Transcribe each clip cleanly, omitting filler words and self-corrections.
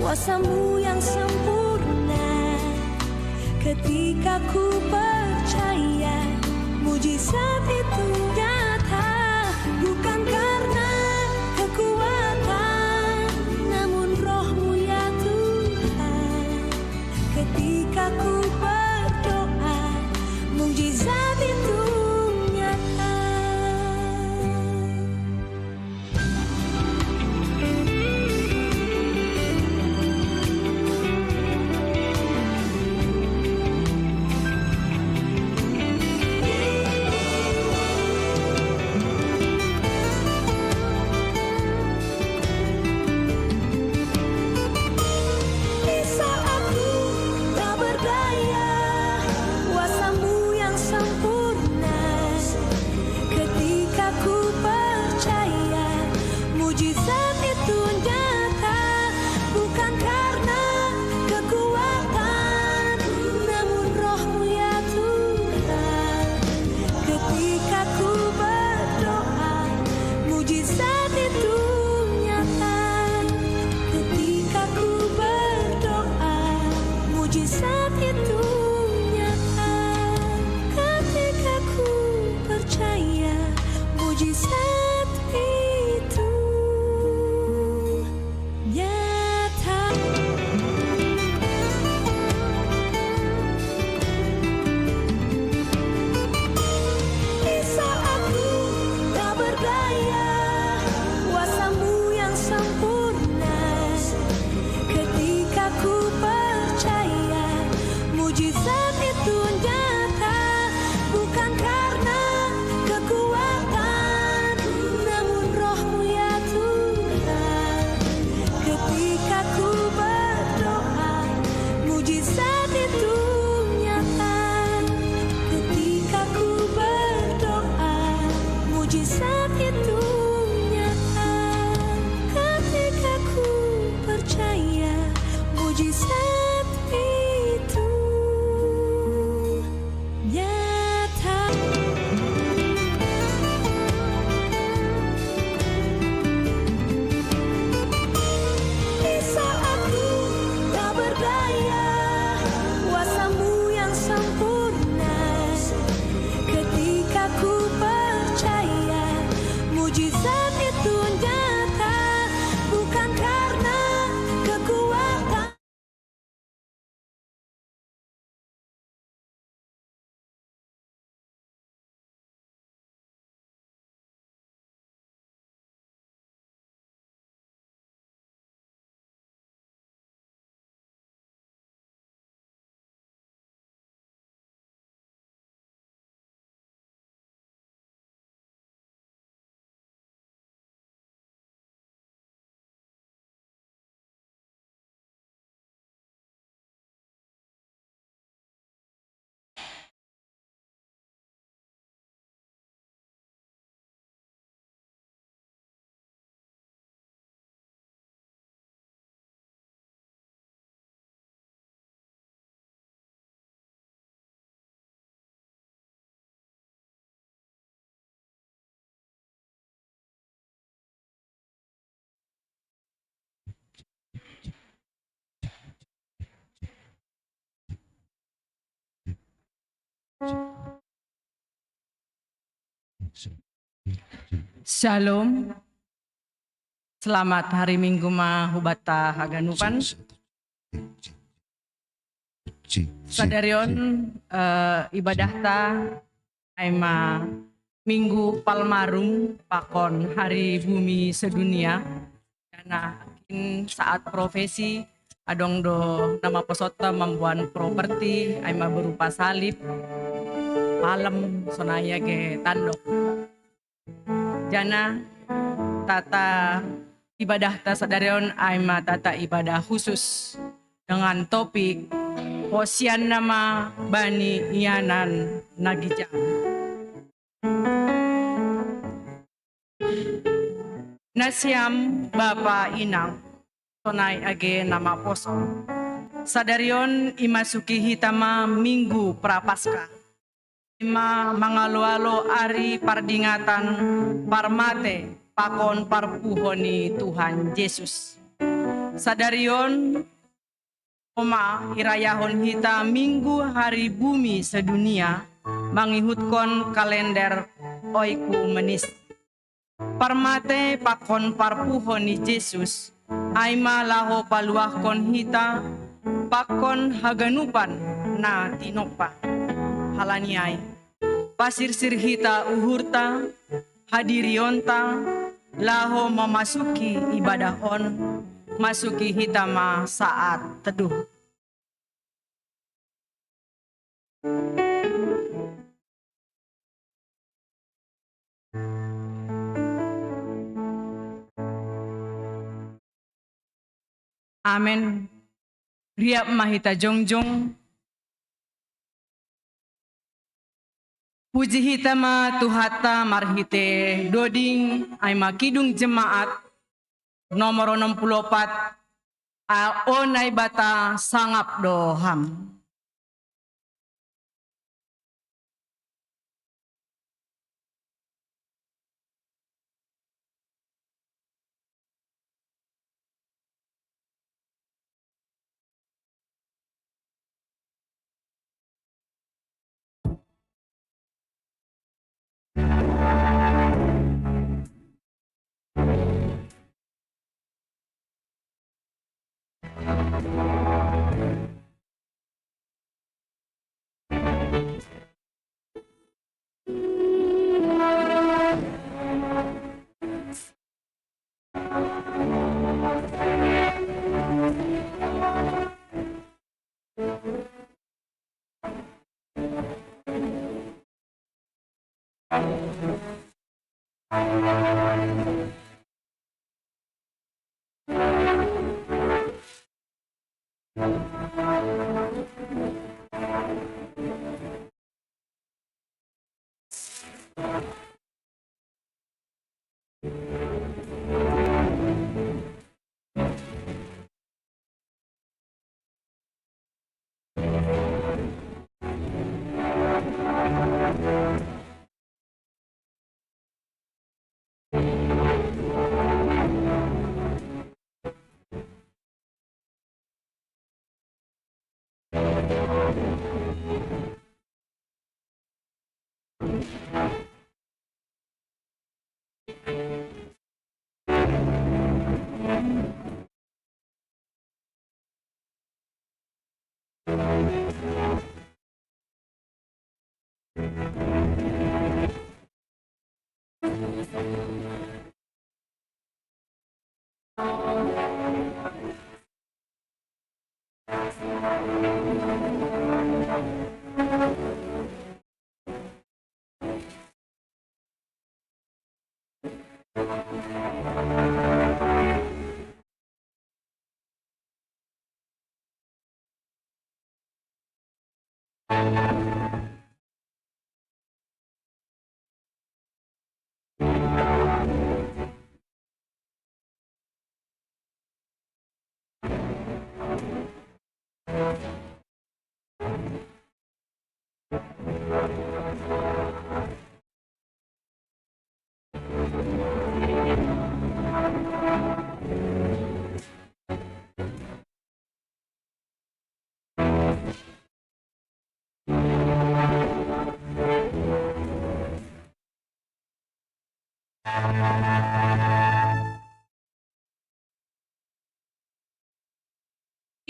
Kuasa-Mu yang sempurna, ketika ku percaya mujizat itu nyata, bukan karena kekuatan, namun Roh-Mu ya Tuhan. Ketika ku berdoa, mujizat itu nyata. Kuasa-Mu yang sempurna, Shalom. Selamat hari Minggu mahubata haganupan. Sadarion ibadah ta aima Minggu Palmarum pakon Hari Bumi Sedunia. Karena saat profesi adong do nama pesota membuat properti aima berupa salib palem sonaya ge tandok. Jana tata ibadah ta sadarion aima tata ibadah khusus dengan topik Hosian nama Bani Ianan Nagijan. Nasiam Bapa Inang sonai age nama poso. Sadarion imasuki hitama Minggu Prapaskah. Ima mangalu-alu ari pardingatan parmate pakon parpuhoni Tuhan Yesus. Sadarion Oma irayahon hita Minggu Hari Bumi Sedunia mangihutkan kalender oiku menis. Parmate pakon parpuhoni Yesus aima laho paluahkon hita pakon haganupan na tinopa halaniai pasirsir hita uhurta hadirionta laho memasuki ibadahon masuki hitama saat teduh. Amen. Riap mahita jongjong. Puji hitama tuhata marhite doding aima kidung jemaat nomor 64 onai bata sangap doham.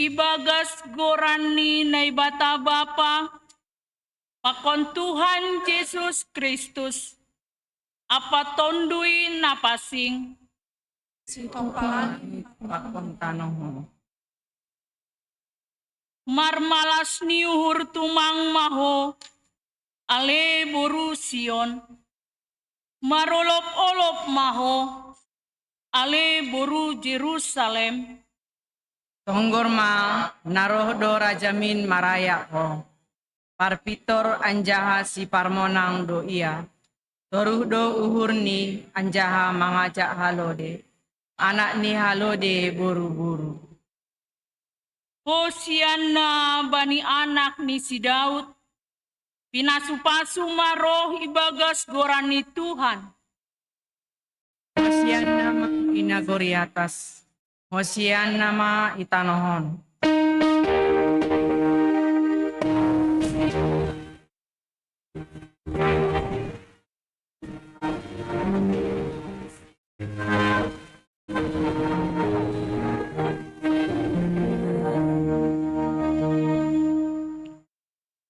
ibagas gorani na ibata Bapa, pakon Tuhan Yesus Kristus, apatonduin napasing, Pakon tanong mo. marmalas niuhur tumang maho, ale boru Sion, marolop-olop maho, ale boru Jerusalem, Tonggor ma naroh do rajamin maraya ko. Parpitor anjaha si parmonang do iya. Toruh do uhur ni anjaha mangajak halode. Anak ni halode buru-buru. Hosianna bani anak ni si Daud, pinasupasu maroh ibagas gorani Tuhan. Hosian nama inagori atas. Hosian nama itanohon.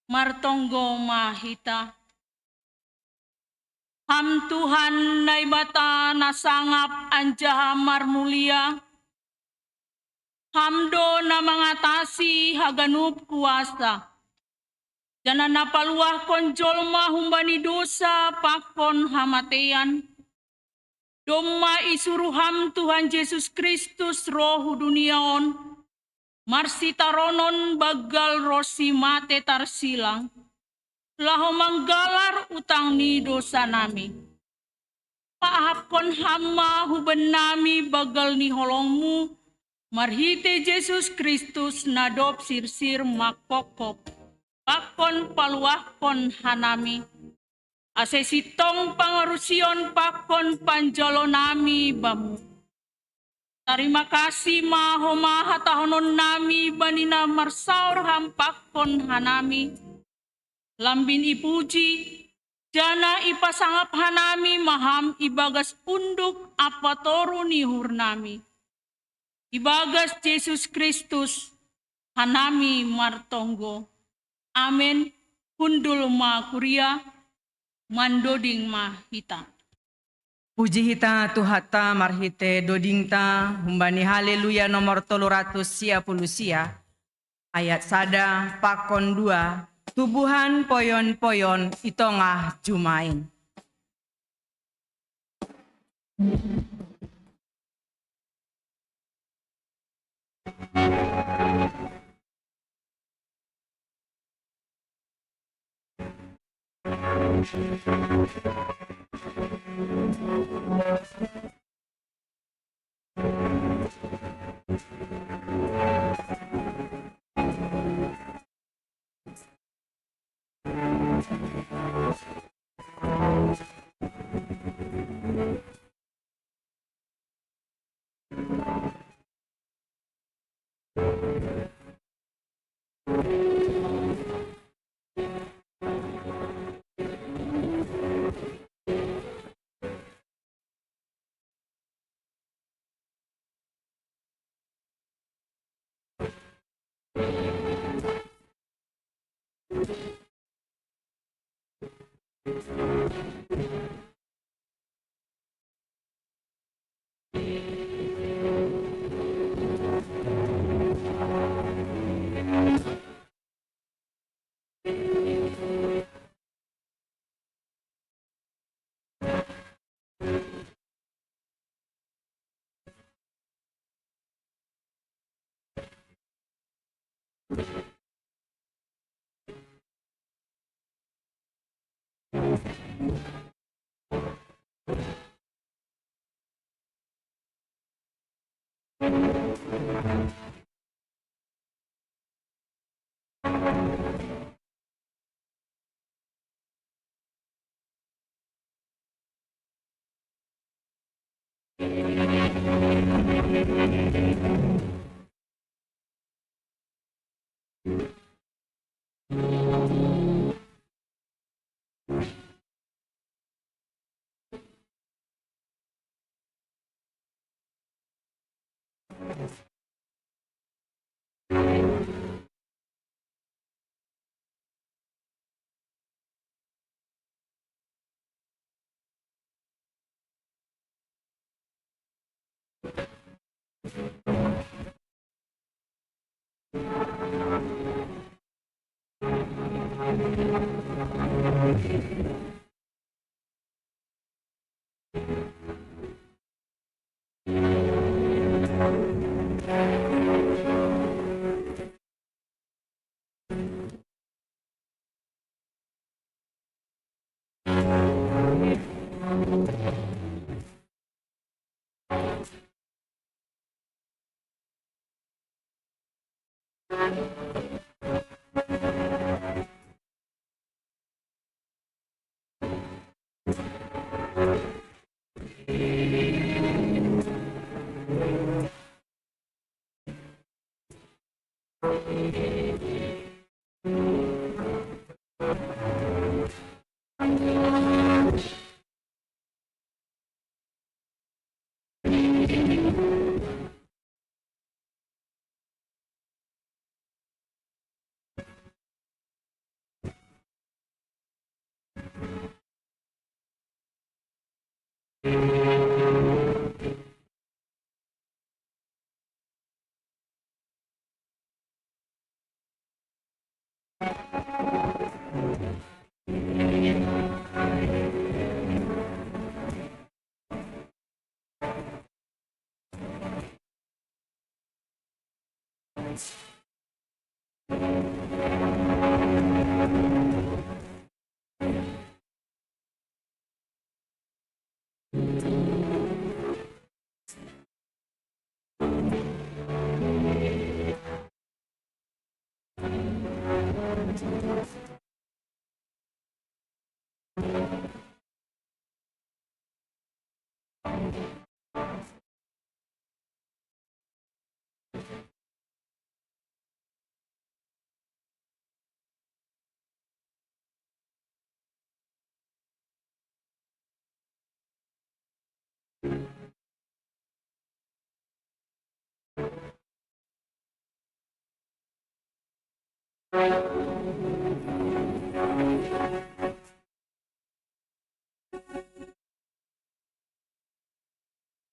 Martonggo mahita. Ham Tuhan na ibata nasangap anjaha marmulia. Hamdo na mangatasi haganup kuasa. Jana napaluah konjolma humbani dosa pakon hamatean. Doma isuruham Tuhan Yesus Kristus rohu duniaon. Marsitaronon bagal rosi mate tarsilang. Laho manggalar utang ni dosa nami. Paahapkon hama huben nami bagal ni holongmu. Marhite Yesus Kristus nadop sirsir makpokop. Pakon paluahkon hanami. Asesitong pangarusion pakon panjolo nami bamu. Terima kasih maho mahatahonon nami banina marsaur hampakon hanami. Lambin ipuji, jana ipasangap hanami maham ibagas unduk apatoru nihur nami. Ibagas Yesus Kristus hanami martonggo. Amen. Kundul ma kuria, mandoding ma hita. Puji hita tuhata marhite dodingta humbani haleluya nomor 310 ayat sada pakon 2 tubuhan poyon-poyon itongah jumain.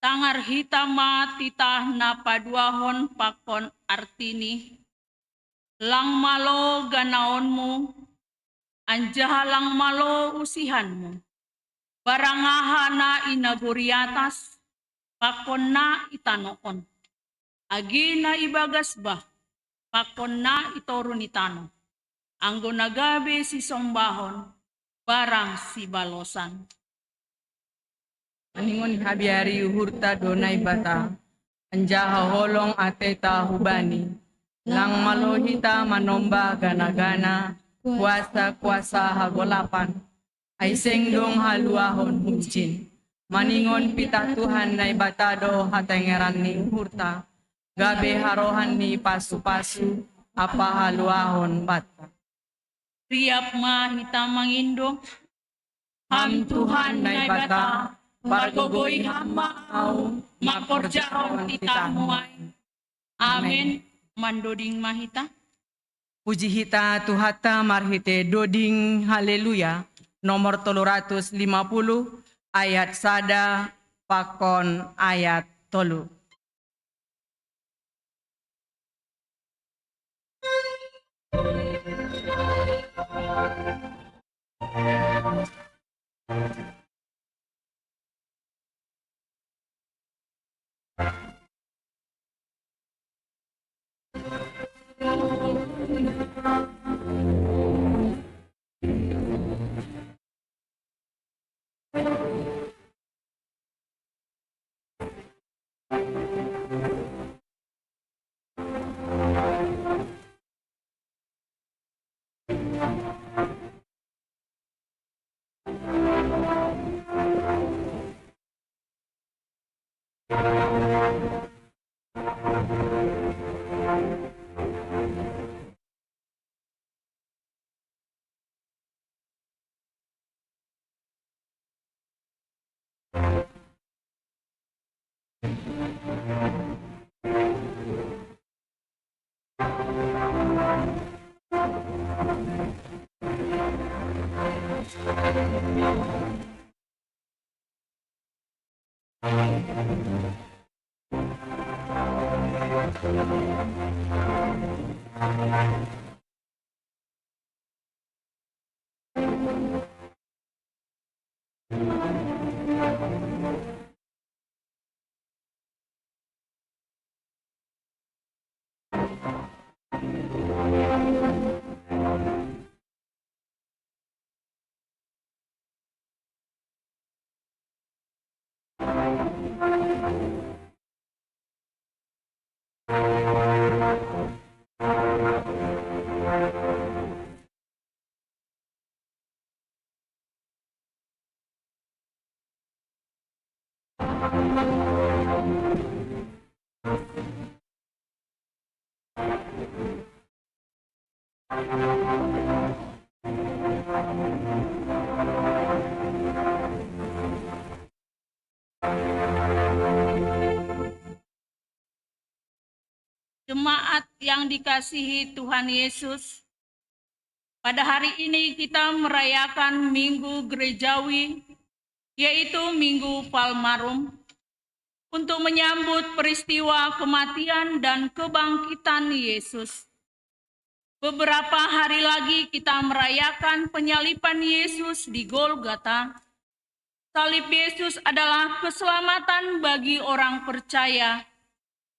Tangar hitama titah na paduahon pakon artini. Lang malo ganaonmu, anjaha lang malo usihanmu. Barangaha na inaguriatas, pakon na itanoon. Agi na ibagas ba, pakon na itorun itano. Anggo nagabe si sombahon, barang si balosan. Maningon habiari uhurta donai bata, anjaha holong ateta hubani, lang malohita manomba gana-gana, kuasa-kuasa hagolapan, ay sengdong haluahon hujin. Maningon pita Tuhan nai batado hatengeran ni uhurta, gabe harohan ni pasu-pasu, apa haluahon bata. Riap mahita mangindo, Ham Tuhan nai bata, bargogoy hamau, makorjahon titamuay. Amen. Mandoding mahita. Puji hita Tuhata marhite doding haleluya nomor 350 ayat sada pakon ayat 3. Jemaat yang dikasihi Tuhan Yesus, pada hari ini kita merayakan Minggu Gerejawi, yaitu Minggu Palmarum, untuk menyambut peristiwa kematian dan kebangkitan Yesus. Beberapa hari lagi kita merayakan penyaliban Yesus di Golgota. Salib Yesus adalah keselamatan bagi orang percaya.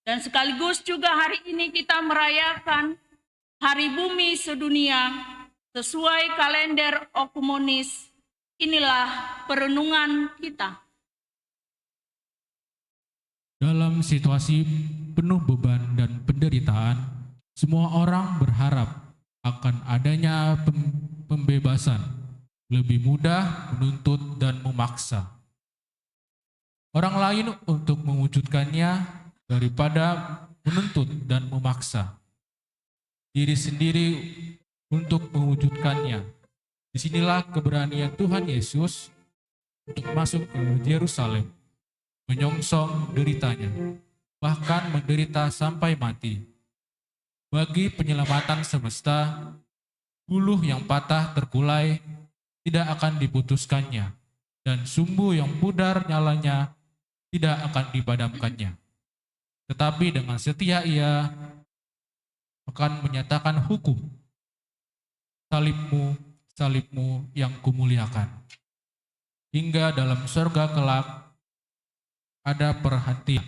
Dan sekaligus juga hari ini kita merayakan Hari Bumi Sedunia sesuai kalender okumenis. Inilah perenungan kita. Dalam situasi penuh beban dan penderitaan, semua orang berharap akan adanya pembebasan, lebih mudah menuntut dan memaksa orang lain untuk mewujudkannya daripada menuntut dan memaksa diri sendiri untuk mewujudkannya. Disinilah keberanian Tuhan Yesus untuk masuk ke Yerusalem, menyongsong deritanya, bahkan menderita sampai mati. Bagi penyelamatan semesta, buluh yang patah terkulai tidak akan diputuskannya, dan sumbu yang pudar nyalanya tidak akan dipadamkannya. Tetapi dengan setia ia akan menyatakan hukum, salibmu, salibmu yang kumuliakan. Hingga dalam surga kelak ada perhentian.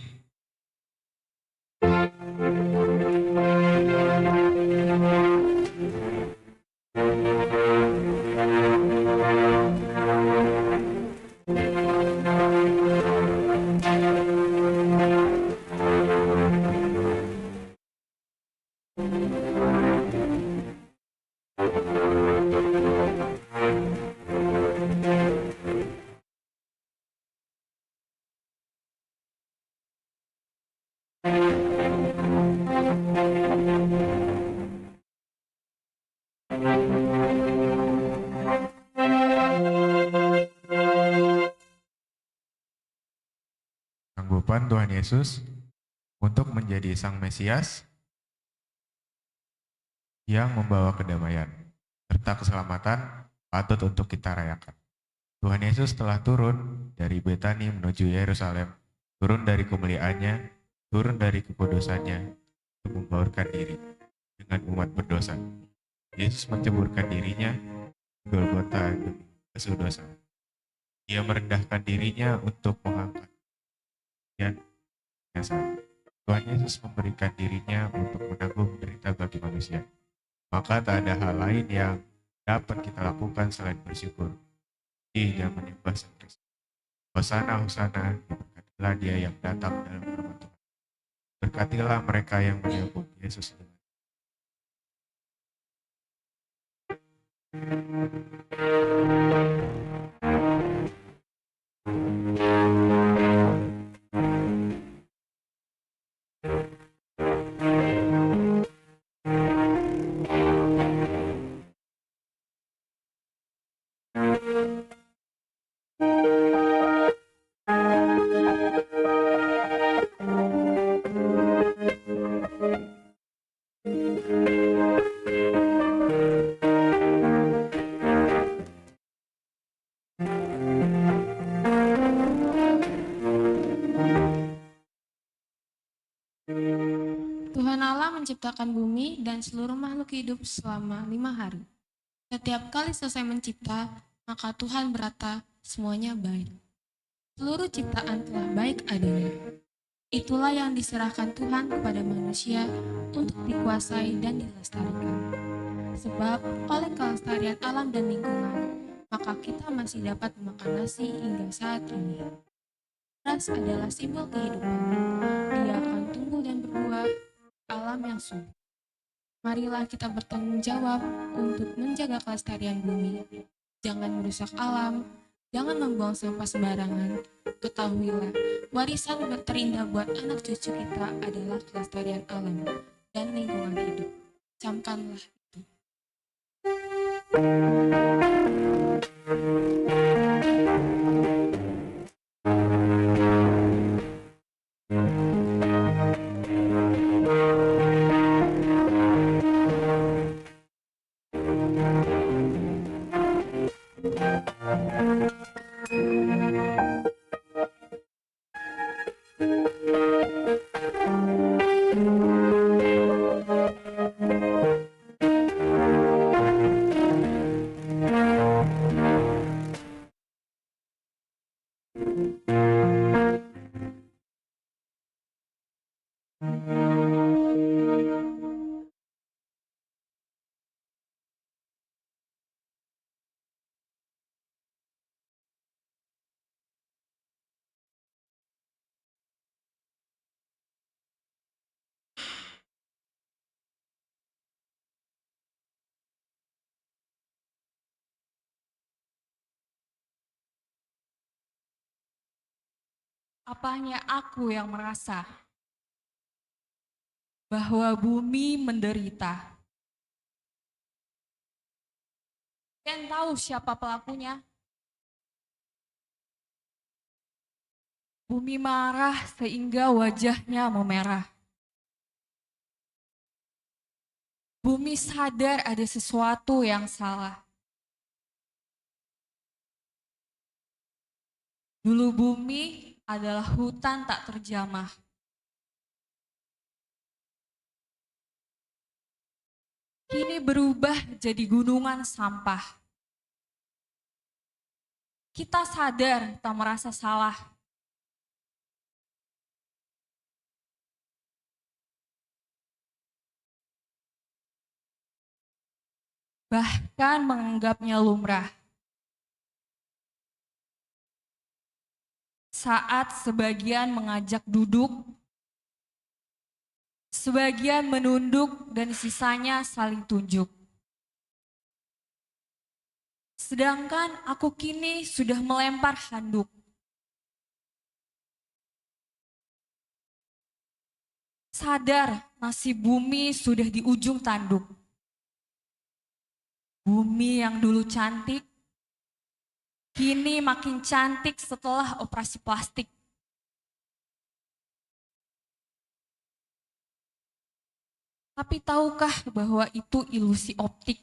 Sanggupan Tuhan Yesus untuk menjadi Sang Mesias yang membawa kedamaian serta keselamatan patut untuk kita rayakan. Tuhan Yesus telah turun dari Betani menuju Yerusalem, turun dari kemuliaannya, turun dari kekudusannya untuk membaurkan diri dengan umat berdosa. Yesus menceburkan dirinya di Golgota demi basuh dosa. Dia merendahkan dirinya untuk mengangkat dan biasa. Tuhan Yesus memberikan dirinya untuk menanggung derita bagi manusia. Maka tak ada hal lain yang dapat kita lakukan selain bersyukur. Dan menyembah Sang Kristus. Hosana, Hosana, diberkatilah dia yang datang dalam nama Tuhan. Berkatilah mereka yang menyambut Yesus dengan Tuhan Allah menciptakan bumi dan seluruh makhluk hidup selama 5 hari. Setiap kali selesai mencipta, maka Tuhan berkata, semuanya baik. Seluruh ciptaan telah baik adanya. Itulah yang diserahkan Tuhan kepada manusia untuk dikuasai dan dilestarikan. Sebab oleh kelestarian alam dan lingkungan, maka kita masih dapat memakan nasi hingga saat ini. Beras adalah simbol kehidupan. Dia akan tumbuh dan berbuah alam yang subur. Marilah kita bertanggung jawab untuk menjaga kelestarian bumi. Jangan merusak alam, Jangan membuang sampah sembarangan. Ketahuilah, warisan terindah buat anak cucu kita adalah kelestarian alam dan lingkungan hidup. Camkanlah itu. Apa hanya aku yang merasa bahwa bumi menderita? Kalian tahu siapa pelakunya? Bumi marah sehingga wajahnya memerah. Bumi sadar ada sesuatu yang salah. Dulu bumi adalah hutan tak terjamah. Kini berubah jadi gunungan sampah. Kita sadar tak merasa salah. Bahkan menganggapnya lumrah. Saat sebagian mengajak duduk, sebagian menunduk dan sisanya saling tunjuk. Sedangkan aku kini sudah melempar handuk. Sadar nasib bumi sudah di ujung tanduk. Bumi yang dulu cantik, kini makin cantik setelah operasi plastik. Tapi tahukah bahwa itu ilusi optik?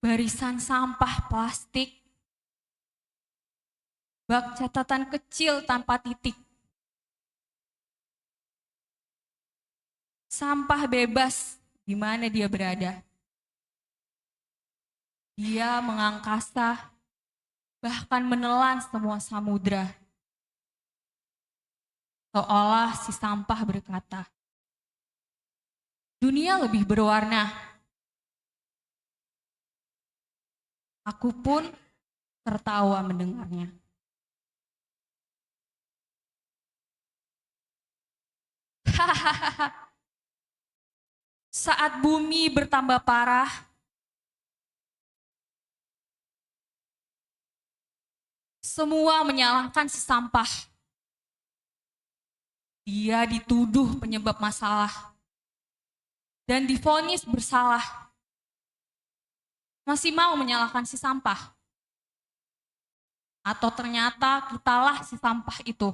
Barisan sampah plastik, bak catatan kecil tanpa titik. Sampah bebas di mana dia berada. Dia mengangkasa, bahkan menelan semua samudra. Seolah si sampah berkata, dunia lebih berwarna. Aku pun tertawa mendengarnya. Saat bumi bertambah parah, semua menyalahkan si sampah. Dia dituduh penyebab masalah dan divonis bersalah. Masih mau menyalahkan si sampah? Atau ternyata kitalah si sampah itu?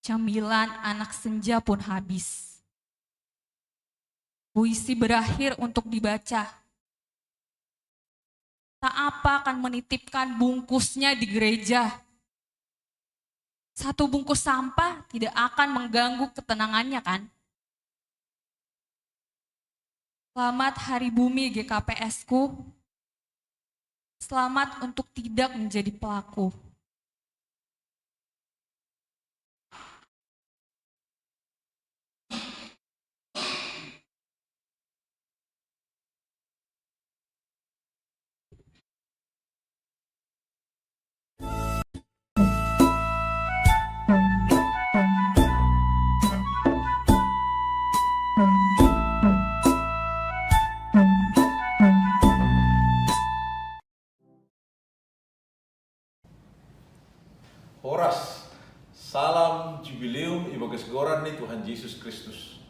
Camilan anak senja pun habis. Puisi berakhir untuk dibaca. Tak apa akan menitipkan bungkusnya di gereja. Satu bungkus sampah tidak akan mengganggu ketenangannya, kan? Selamat Hari Bumi GKPS-ku. Selamat untuk tidak menjadi pelaku. ni Tuhan Yesus Kristus.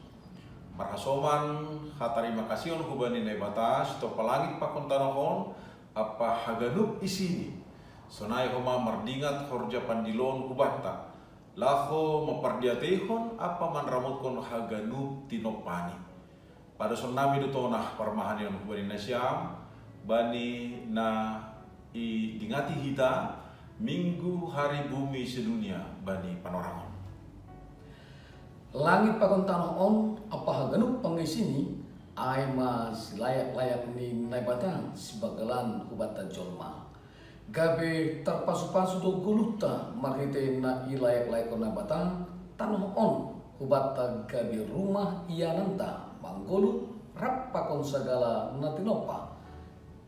Marhasoman hatarima kasihan hubani nai batas to palangit pakon tanahon apa haganup isini. Sonai homa mardingat horja pandilon hubata. Laho memperdiatehon apa manramutkon haganup tinopani. Pada sonami dutonah parmahanion hubani nasyam bani na i dingati hita minggu hari bumi sedunia bani panorangon. Langit pakon tanah on apa haganup pangisini ay mas layak-layak ni naibatang sibagalan hubata jolma. Gabe terpasu-pasu do guluta marhite na ilayak-layak ko naibatang tanah on hubata gabe rumah iananta manggolu rap pakon sagala natinopa.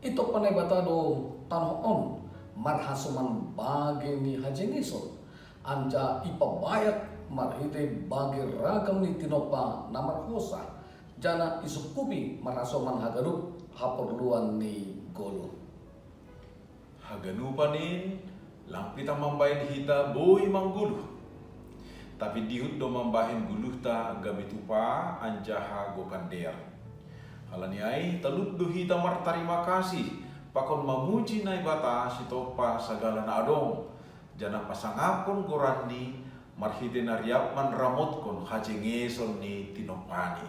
Ito panaibata do tanah on marhasuman bagi ni hajengisol anja ipabayat marhite bagi ragam ni tinopa na marhosa jana isukubi marasoman haganup haperluan ni golo. Haganupanin lang pita mambahin hita boy mangguluh. Tapi dihut do mambahin guluh ta gamitupa anjaha gokandear. Halani ai talut do hita martarima kasih pakon mamuji nai bata sitopa sagala na adong jana pasangapon gorani marhite nariap man ramotkon hajengeson ni tinopani.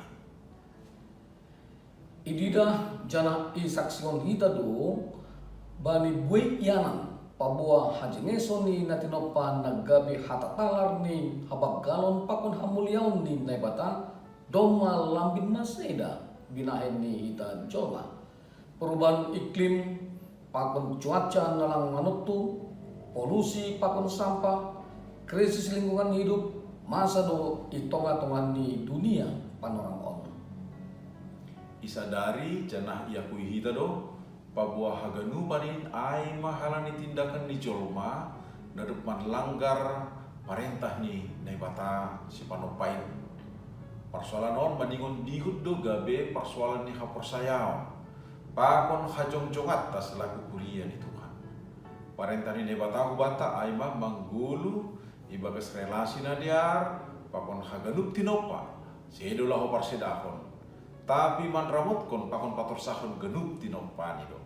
Idida jana isaksion hita do bani buik yanan pabua hajengeson ni natinopa nagabi hatatalar ni habag galon pakon hamuliaon ni naibata doma lambin maseda binahen ni hita jolma. Perubahan iklim pakon cuaca nalang manutu polusi pakon sampah krisis lingkungan hidup masa do itonga-tongan ni dunia panorang on. Isadari janah iakui hita do pabuah haganu panin ai mahalani tindakan ni jolma nadup manlanggar parentah ni naibata si panopain. Persoalan on maningon dihut do gabe persoalan ni haporsayao pakon hajong-jongat tas laku kuliah ni Tuhan. Parentah ni naibata hubata ai mah manggulu ibagas relasi nadiar pakon haganup tinopa sedolah ho parsedakon tapi man ramutkon pakon patorsahon genup tinopa ni do.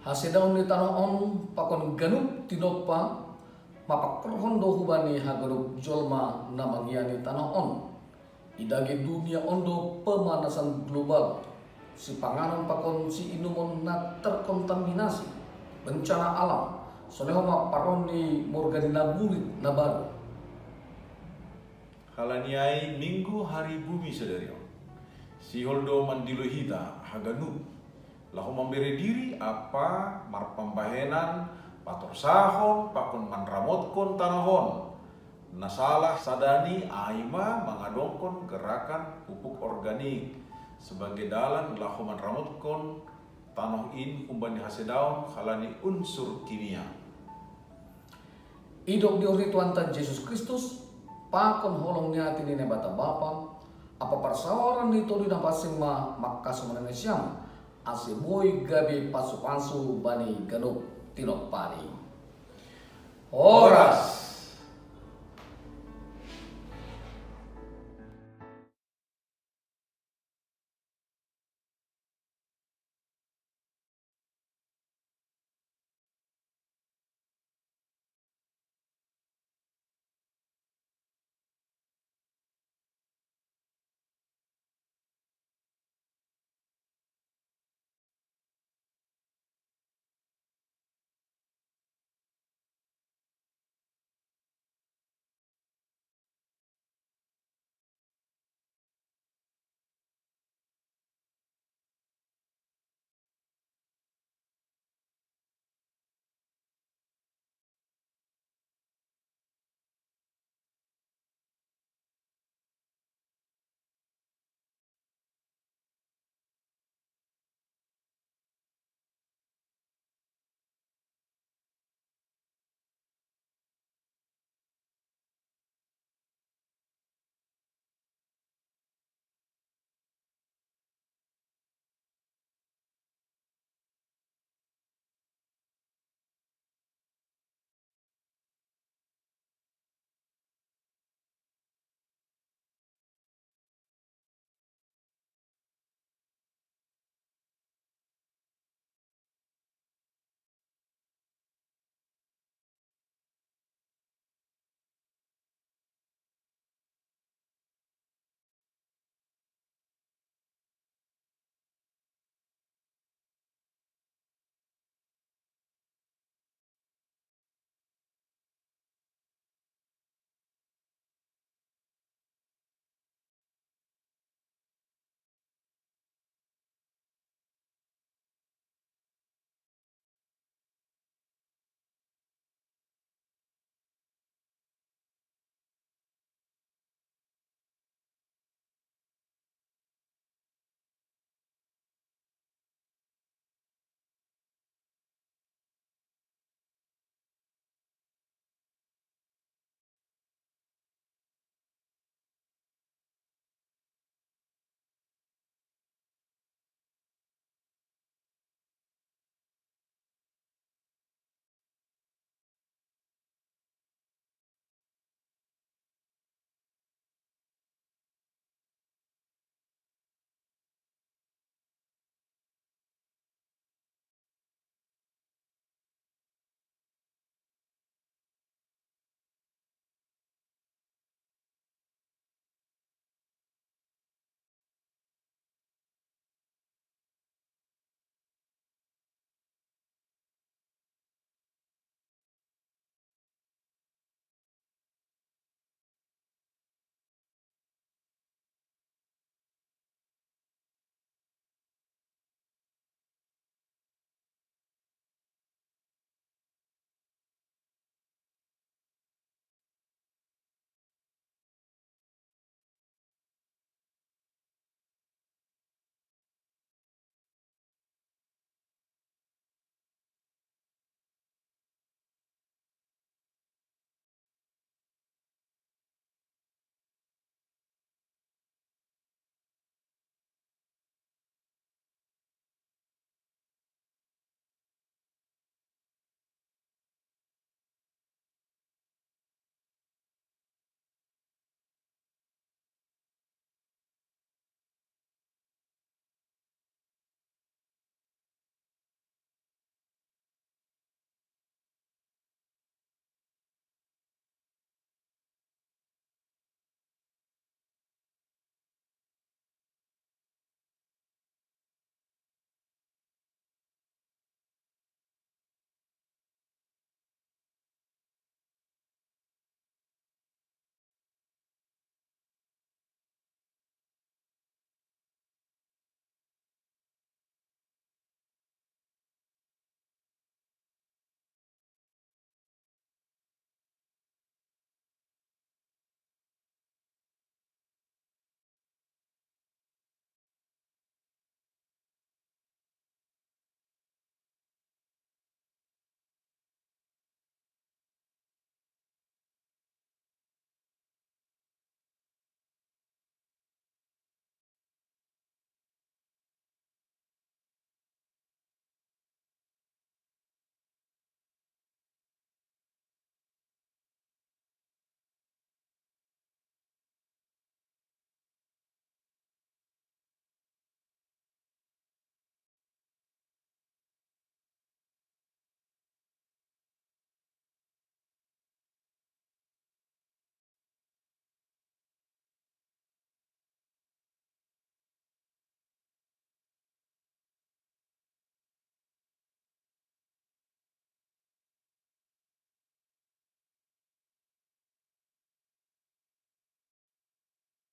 Hasedaon ni tanah on pakon ganup tinopa mapakrohon do hubani haganup jolma namangiani tanah on. Idagi dunia ondo pemanasan global si panganan pakon si inumon na terkontaminasi bencana alam sonehoma paroni morganina burit na baru. Halaniai minggu hari bumi sederio. Si holdo mandilo hita haganup. Lahu memberi diri apa marpambahenan pator sahon pakon manramotkon tanahon. Nasalah sadani aima mangadongkon gerakan pupuk organik sebagai dalan lahu manramotkon tanah in kumbani hasedaun halani unsur kimia. Idok di Tuhan Yesus Kristus pakon holong niati ni nebata bapa apa persawaran itu di napasing ma makasum Indonesia ase boy gabi pasu-pasu bani ganup tinopani. Horas.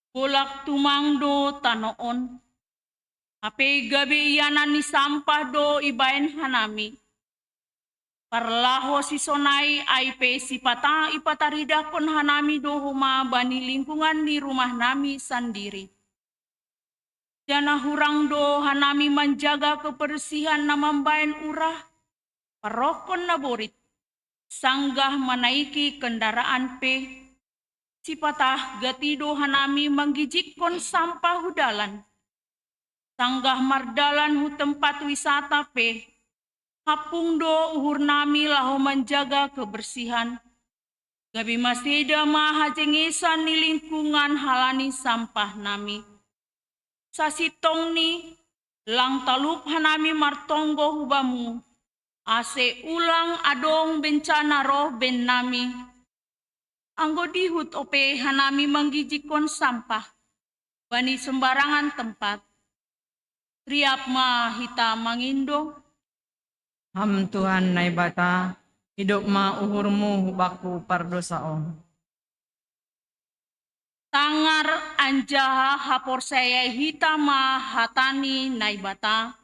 bolak tumangdo tanoon. Ape gabi yanan ni sampah do ibaen hanami. Parlaho si sonai ay pe si pata ipatarida kon hanami do huma bani lingkungan di rumah nami sendiri. Jana hurang do hanami menjaga kebersihan na mambaen urah. Parokon na borit. Sanggah menaiki kendaraan pe. Si patah gatido hanami menggijikon sampah hudalan. Sanggah mardalan hu tempat wisata pe. Hapung do uhur nami laho menjaga kebersihan. Gabi maseda maha jengesan ni lingkungan halani sampah nami. Sasitong ni lang talup hanami martonggo hubamu. Ase ulang adong bencana roh ben nami. Anggo dihut ope hanami menggijikon sampah. Bani sembarangan tempat. Riap ma hita mangindo. Ham Tuhan naibata, hidup ma uhurmu hubaku pardosaon. Tangar anjaha hapor saya hita ma hatani naibata.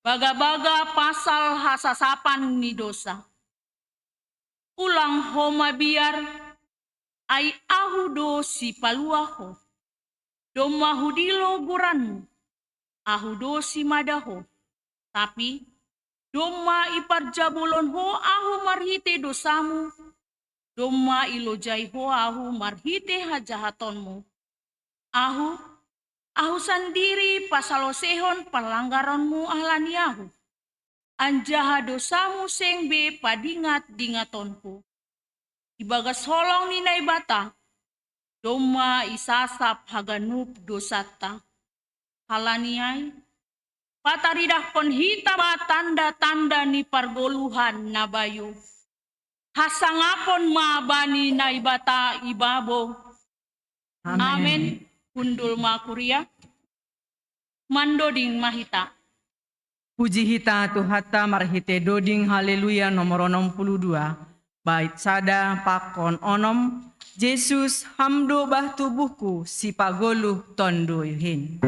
Baga-baga pasal hasasapan ni dosa. Ulang homa biar ay ahudo si paluaho. Doma hudilo guranmu. Ahudo si madaho. Tapi doma iparjabulon ho ahu marhite dosamu. Doma ilojai ho ahu marhite hajahatonmu. Ahu sendiri pasalosehon pelanggaranmu ahlaniahu. Anjaha dosamu seng be padingat dingatonku. Ibagas holong ni naibata. Doma isasap haganup dosata. Halaniai. Pataridah kon hita ba tanda-tanda ni pargoluhan na bayu. Hasangapon ma bani naibata ibabo. Amen. Kundul ma kuria. Mandoding mahita. Puji hita tuhata marhite doding haleluya nomor 62. Bait sada pakon onom. Yesus hamdo bah tubuhku si pagoluh tondo yuhin.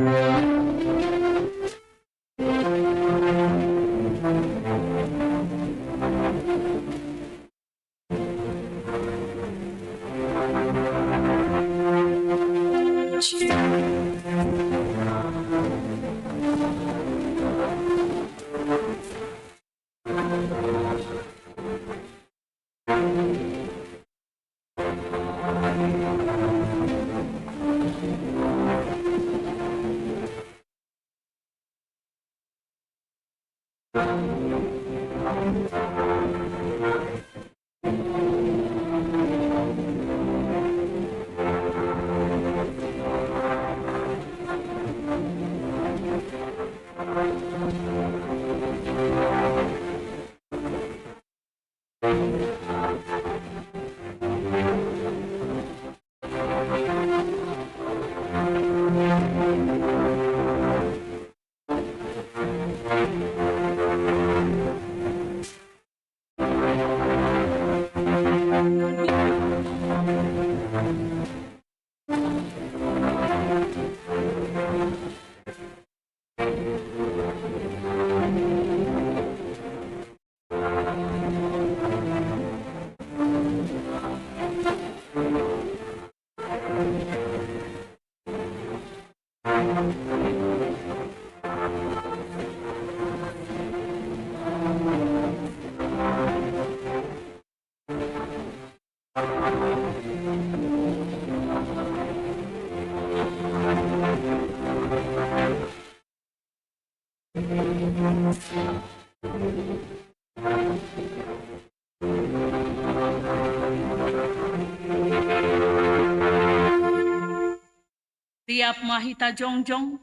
Riap mahita jongjong.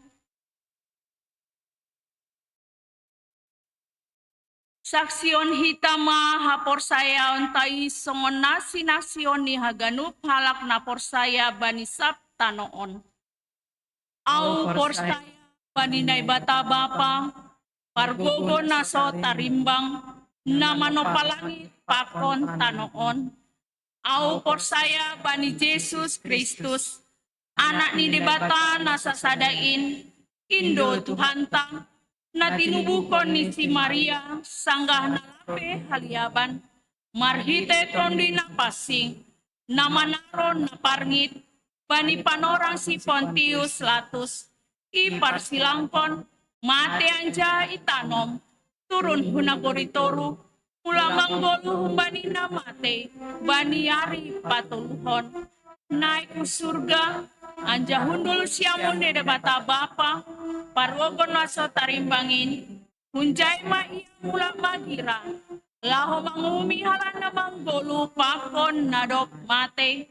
Saksion hita ma hapor saya ontai songon nasion ni haganup halak napor saya bani sabta noon. Au por saya bani naibata bapa pargogo naso tarimbang nama nopalangit pakon tanoon. Au por saya bani Yesus Kristus anak ni debata nasa sadain, Indo Tuhanta, na tinubukon ni si Maria, sanggah nalape haliaban, marhite tondi na pasing, na manaron na parngit, bani panorang si Pontius Latus, iparsilangkon, mate anja itanom, turun hunagoritoru, mula manggolo bani na mate, bani yari patuluhon, naik ke surga, anja hundul siamun de bata bapa, parwogon naso tarimbangin, hunjai ma iya mula magira, laho mangumi halana manggolo pakon nadok mate,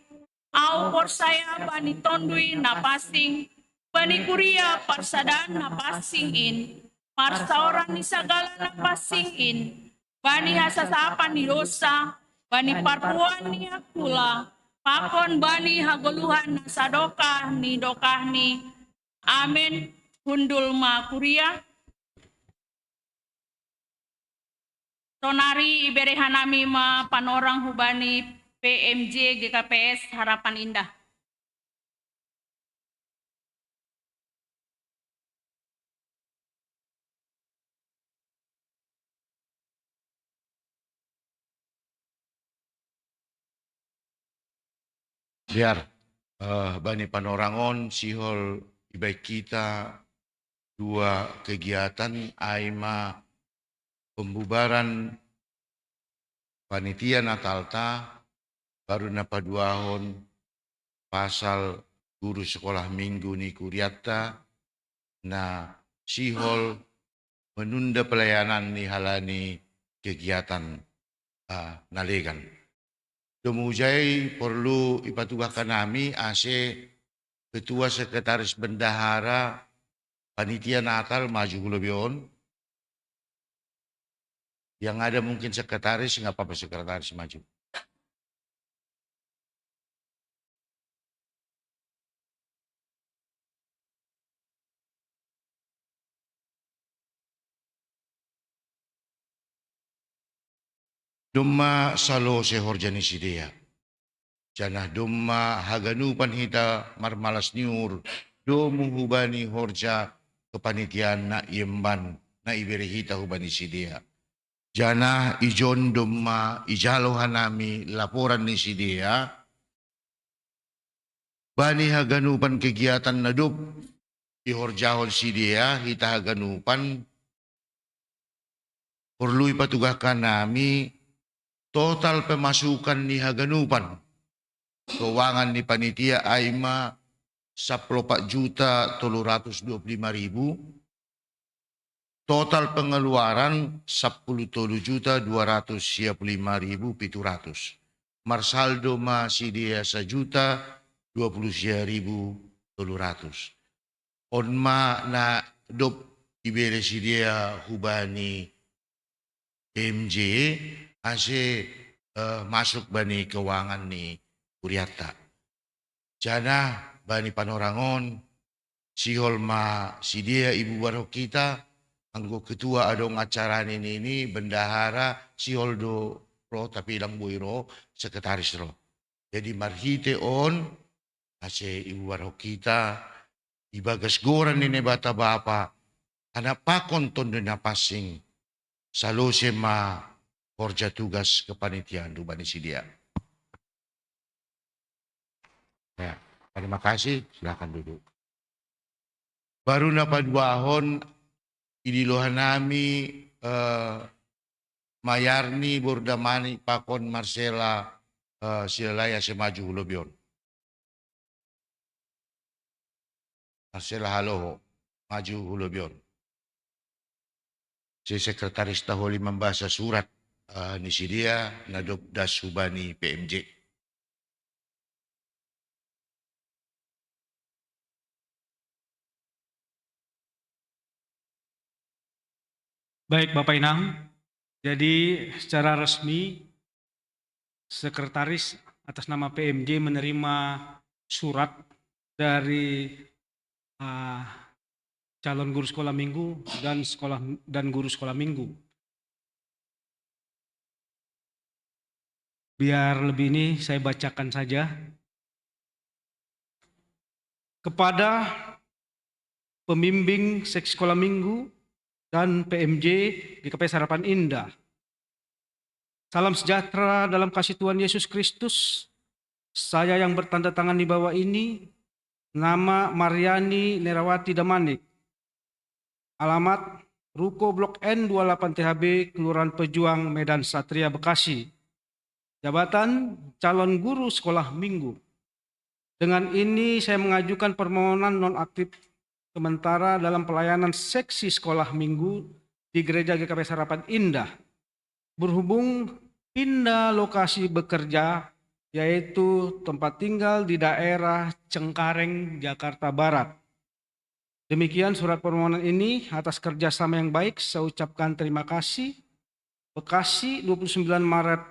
au por saya bani tondui na pasing, bani kuria parsadan na pasing in, parsaoran ni sagala na pasing in, bani hasasapan ni dosa, bani parpuan ni akula, pakon bani hagoluhan na sadokah ni, amin, hundul ma kuria. Tonari iberehanami ma panorang hubani PMJ GKPS Harapan Indah. Biar Bani Panorangon sihol ibai kita dua kegiatan aima pembubaran panitia Natalta baru napaduahon pasal guru sekolah minggu ni kuriatta na sihol menunda pelayanan ni halani kegiatan nalegan. Kemudian perlu ipatubahkan kami Ketua Sekretaris Bendahara Panitia Natal Maju Hulobion. Yang ada mungkin sekretaris, nggak apa-apa sekretaris maju. Dumma salo sehorjani sidea. Janah dumma haganupan hita marmalas niur. Domu hubani horja kepanitian na yemban na iberi hita hubani sidea. Janah ijon dumma ijalo hanami laporan ni sidea. Bani haganupan kegiatan nadup ihorjahon sidea hita haganupan. Perlu ipatugahkan nami total pemasukan ni haganupan keuangan ni panitia aima 14.325.000, total pengeluaran 13.225.700, marsaldo masih dia 1.20.700. Onma na dop ibere si dia hubani MJ masuk bani keuangan ni Kuriata. Jana bani Panorangon, sihol ma si dia ibu baru kita, anggo ketua adong acara ini bendahara sihol do ro tapi ilang buiro sekretaris ro. Jadi marhite on ibu baru kita ibagas goran ni bata bapa anak pakon tondo na pasing salose ma kerja tugas kepanitiaan Rubani Sidia. Ya, terima kasih. Silakan duduk. Baru napaduahon idilohan nami Mayarni Bordamani Pakon Marcela Silalaya Semaju Hulobion. Marcela halo Maju Hulobion. Si sekretaris taholi membaca surat ni si dia nadop das hubani PMJ. Baik Bapak Inang, jadi secara resmi sekretaris atas nama PMJ menerima surat dari calon guru sekolah minggu dan guru sekolah minggu. Biar lebih ini saya bacakan saja. kepada pembimbing seks sekolah minggu dan PMJ GKP Harapan Indah. Salam sejahtera dalam kasih Tuhan Yesus Kristus. Saya yang bertanda tangan di bawah ini, nama Mariani Nerawati Damanik. Alamat Ruko Blok N 28 THB, Kelurahan Pejuang, Medan Satria, Bekasi. Jabatan calon guru sekolah minggu. Dengan ini saya mengajukan permohonan nonaktif sementara dalam pelayanan seksi sekolah minggu di Gereja GKP Harapan Indah. Berhubung pindah lokasi bekerja, yaitu tempat tinggal di daerah Cengkareng, Jakarta Barat. Demikian surat permohonan ini. Atas kerjasama yang baik saya ucapkan terima kasih. Bekasi, 29 Maret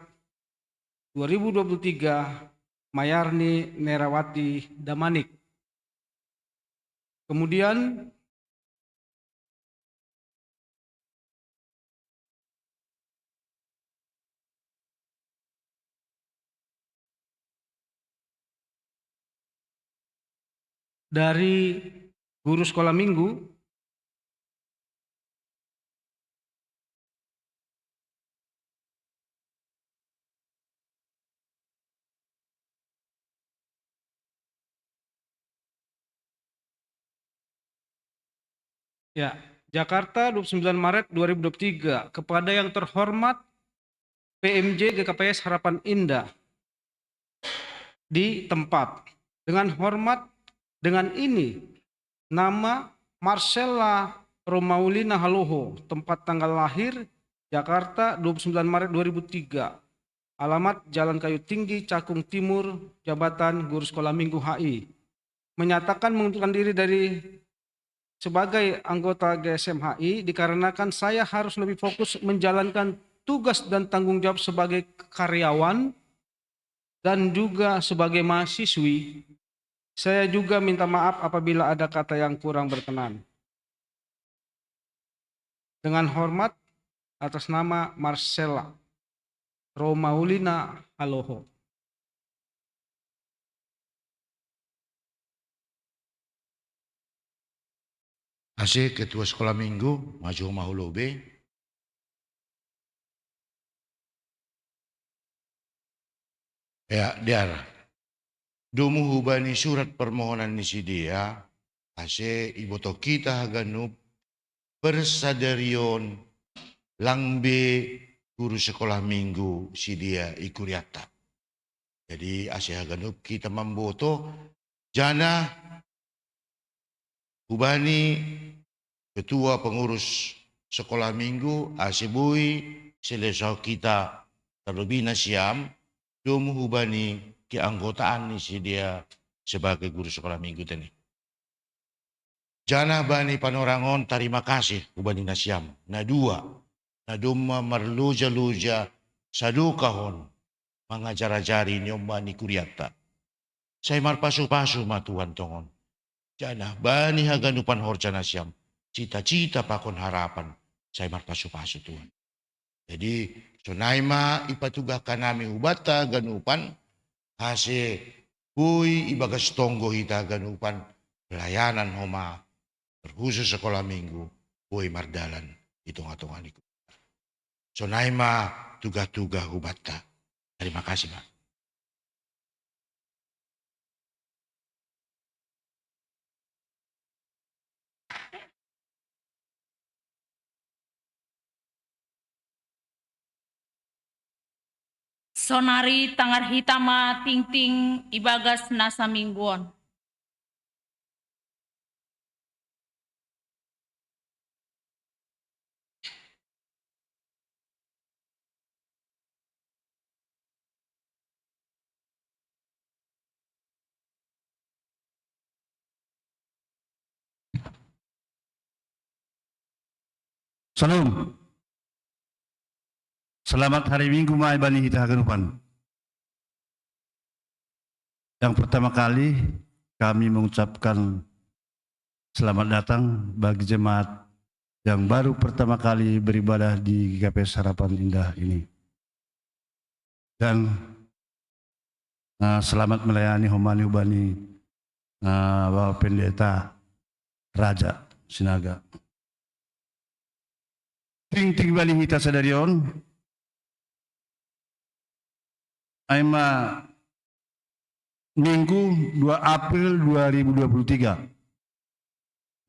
2023, Mayarni Nerawati Damanik. Kemudian dari guru sekolah minggu, ya, Jakarta 29 Maret 2023, kepada yang terhormat PMJ GKPS Harapan Indah di tempat. Dengan hormat, dengan ini, nama Marcella Romaulina Haloho, tempat tanggal lahir Jakarta 29 Maret 2003, alamat Jalan Kayu Tinggi, Cakung Timur, jabatan guru sekolah minggu HI. Menyatakan mengundurkan diri dari sebagai anggota GSM HI dikarenakan saya harus lebih fokus menjalankan tugas dan tanggung jawab sebagai karyawan dan juga sebagai mahasiswi. Saya juga minta maaf apabila ada kata yang kurang berkenan. Dengan hormat, atas nama Marcella Romaulina Haloho. Ase Ketua Sekolah Minggu, Maju Mahulobe. Ya, Diar. Domu hubani surat permohonan ni si dia, ase iboto kita haganup persadarion langbe guru sekolah minggu si dia ikuriata. Jadi ase haganup kita memboto jana hubani ketua pengurus sekolah minggu asibui selesai kita terlebih nasiam domu hubani keanggotaan ni si dia sebagai guru sekolah minggu tadi. Jana bani panorangon terima kasih hubani nasiam. Nadua, naduma marluja-luja sadukahon mengajar-ajari nyombani kuriata. Saya marpasu-pasu matuan tongon. Jana bani haganupan horja nasiam. Cita-cita pakon harapan. Saya marpasu-pasu Tuhan. Jadi sonaima ipatugahkan nami ubata ganupan. Hase hui ibagas tonggo hita ganupan pelayanan homa terkhusus sekolah minggu hui mardalan hitung-hitungan ikut. Sonaima tugas-tugas ubata. Terima kasih Pak. Sonari tangar hitama ting-ting ibagas nasa mingguan. Salam. Selamat hari Minggu Mai Bani Hita Haganupan. Yang pertama kali kami mengucapkan selamat datang bagi jemaat yang baru pertama kali beribadah di GKP Harapan Indah ini. Dan selamat melayani Homani Ubani Bapak Pendeta Raja Sinaga. Ting bali hita sadarion. Aima Minggu 2 April 2023.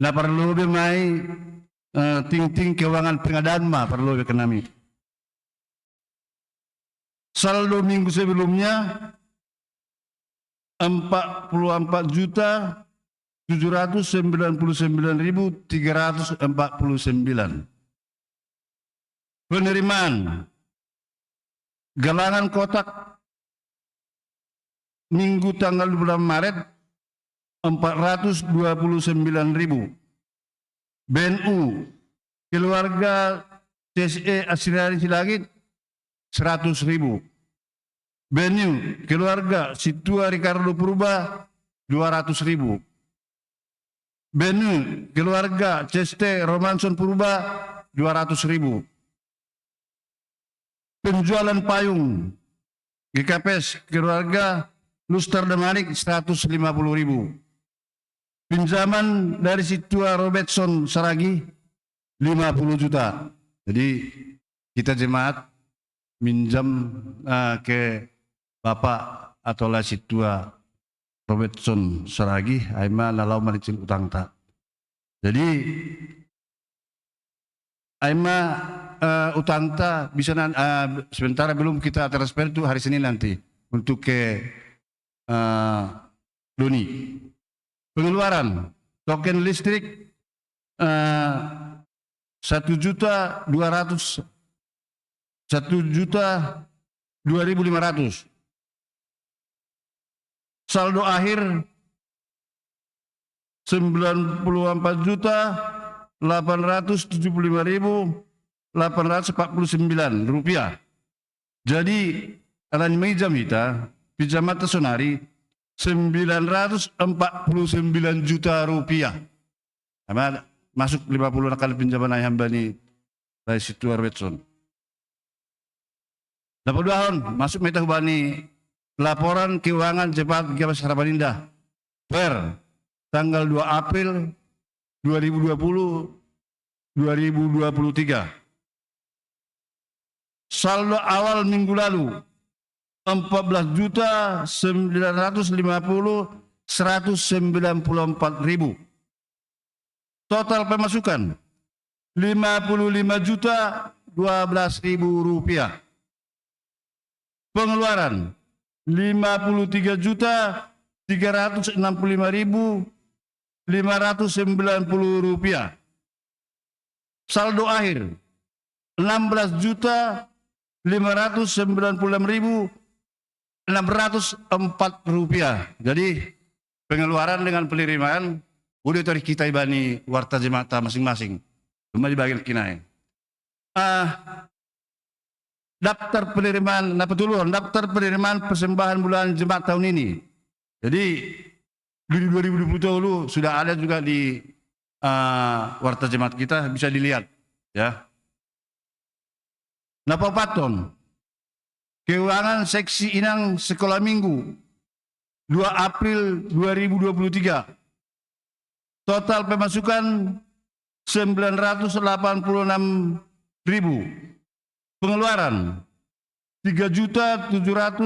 Nah perlu mai ting keuangan pengadaan mah perlu kenami. Saldo minggu sebelumnya 44.799.349. Penerimaan galangan kotak minggu tanggal 12 Maret 429.000. BNU keluarga CSE Asriani Silagit 100.000. BNU keluarga Situa Ricardo Purba 200.000. BNU keluarga CST Romanson Purba 200.000. Penjualan payung GKPS keluarga Luster Demanik 150.000. Pinjaman dari Situa Robertson Saragi 50 juta. Jadi kita jemaat minjam ke Bapak atau lah Situa Robertson Saragi aima nalau maricil utang tak. Jadi aima utang tak bisa sementara belum kita transfer itu hari Senin nanti untuk ke Doni. Pengeluaran token listrik 1.200.000 1.200.500. Saldo akhir 94.875.849 rupiah. Jadi alan meja kita pinjaman sonari 949 juta rupiah. Masuk 50 kali pinjaman ayam bani dari Situa Robertson. 82 tahun masuk meta bani laporan keuangan cepat GKPS Harapan Indah per tanggal 2 April 2023. Saldo awal minggu lalu 14.950.194.000. Total pemasukan 55.012.000 rupiah. Pengeluaran 53.365.590 rupiah. Saldo akhir 16.596.604 rupiah. Jadi pengeluaran dengan penerimaan udah tarik kita ibani warta jemaat masing-masing. Cuma di bagian kinai. Daftar penerimaan, daftar penerimaan persembahan bulan jemaat tahun ini. Jadi di 2020 sudah ada juga di warta jemaat kita, bisa dilihat ya. Napa paton keuangan seksi inang sekolah minggu 2 April 2023. Total pemasukan 986.000. Pengeluaran 3.709.000.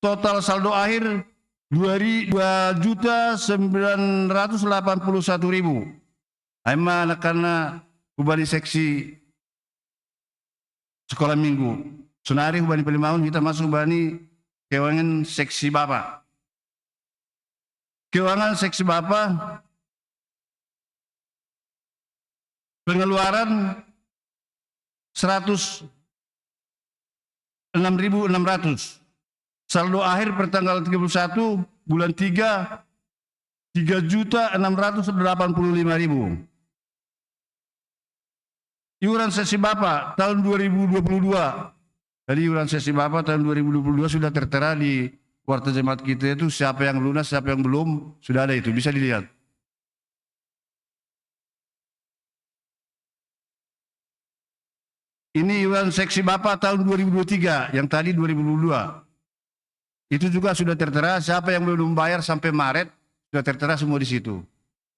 Total saldo akhir 2.981.000. Aima karena hubani seksi sekolah minggu. Senari hubani Pelimaun kita masuk hubani keuangan seksi Bapak. Keuangan seksi Bapak pengeluaran 106.600. Saldo akhir per tanggal 31 bulan 3 3.685.000. Iuran sesi Bapak tahun 2022. Jadi iuran sesi Bapak tahun 2022 sudah tertera di warta jemaat kita itu siapa yang lunas, siapa yang belum, sudah ada itu, bisa dilihat. Ini iuran seksi Bapak tahun 2023, yang tadi 2022. Itu juga sudah tertera, siapa yang belum bayar sampai Maret, sudah tertera semua di situ.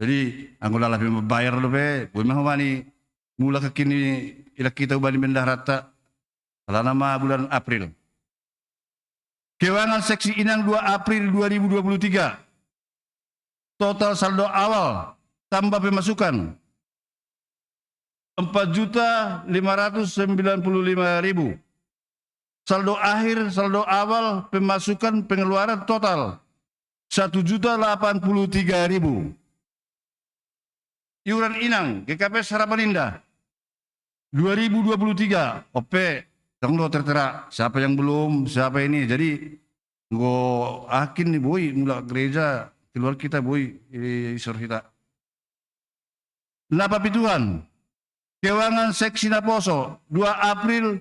Jadi, anggota lebih membayar lebih, boleh mani mula ke kini ila kita ubah mendah rata, salah nama bulan April. Keuangan seksi Inang 2 April 2023. Total saldo awal tambah pemasukan 4.595.000. Saldo akhir, saldo awal, pemasukan, pengeluaran total 1.083.000. Iuran Inang GKP Harapan Indah 2023 OP tanggung tertera siapa yang belum, siapa ini. Jadi go akin nih boy mulai gereja keluar kita boy isor kita. Napa pituan keuangan seksi Naposo 2 April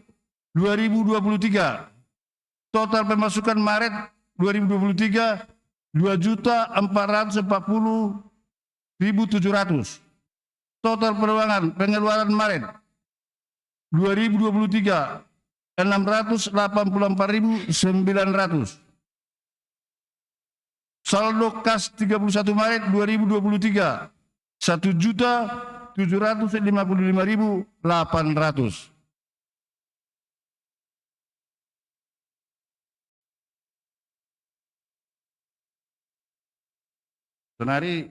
2023. Total pemasukan Maret 2023 2.440.700. Total pengeluaran Maret 2023 684.900. Saldo kas 31 Maret 2023 1.755.800. Senari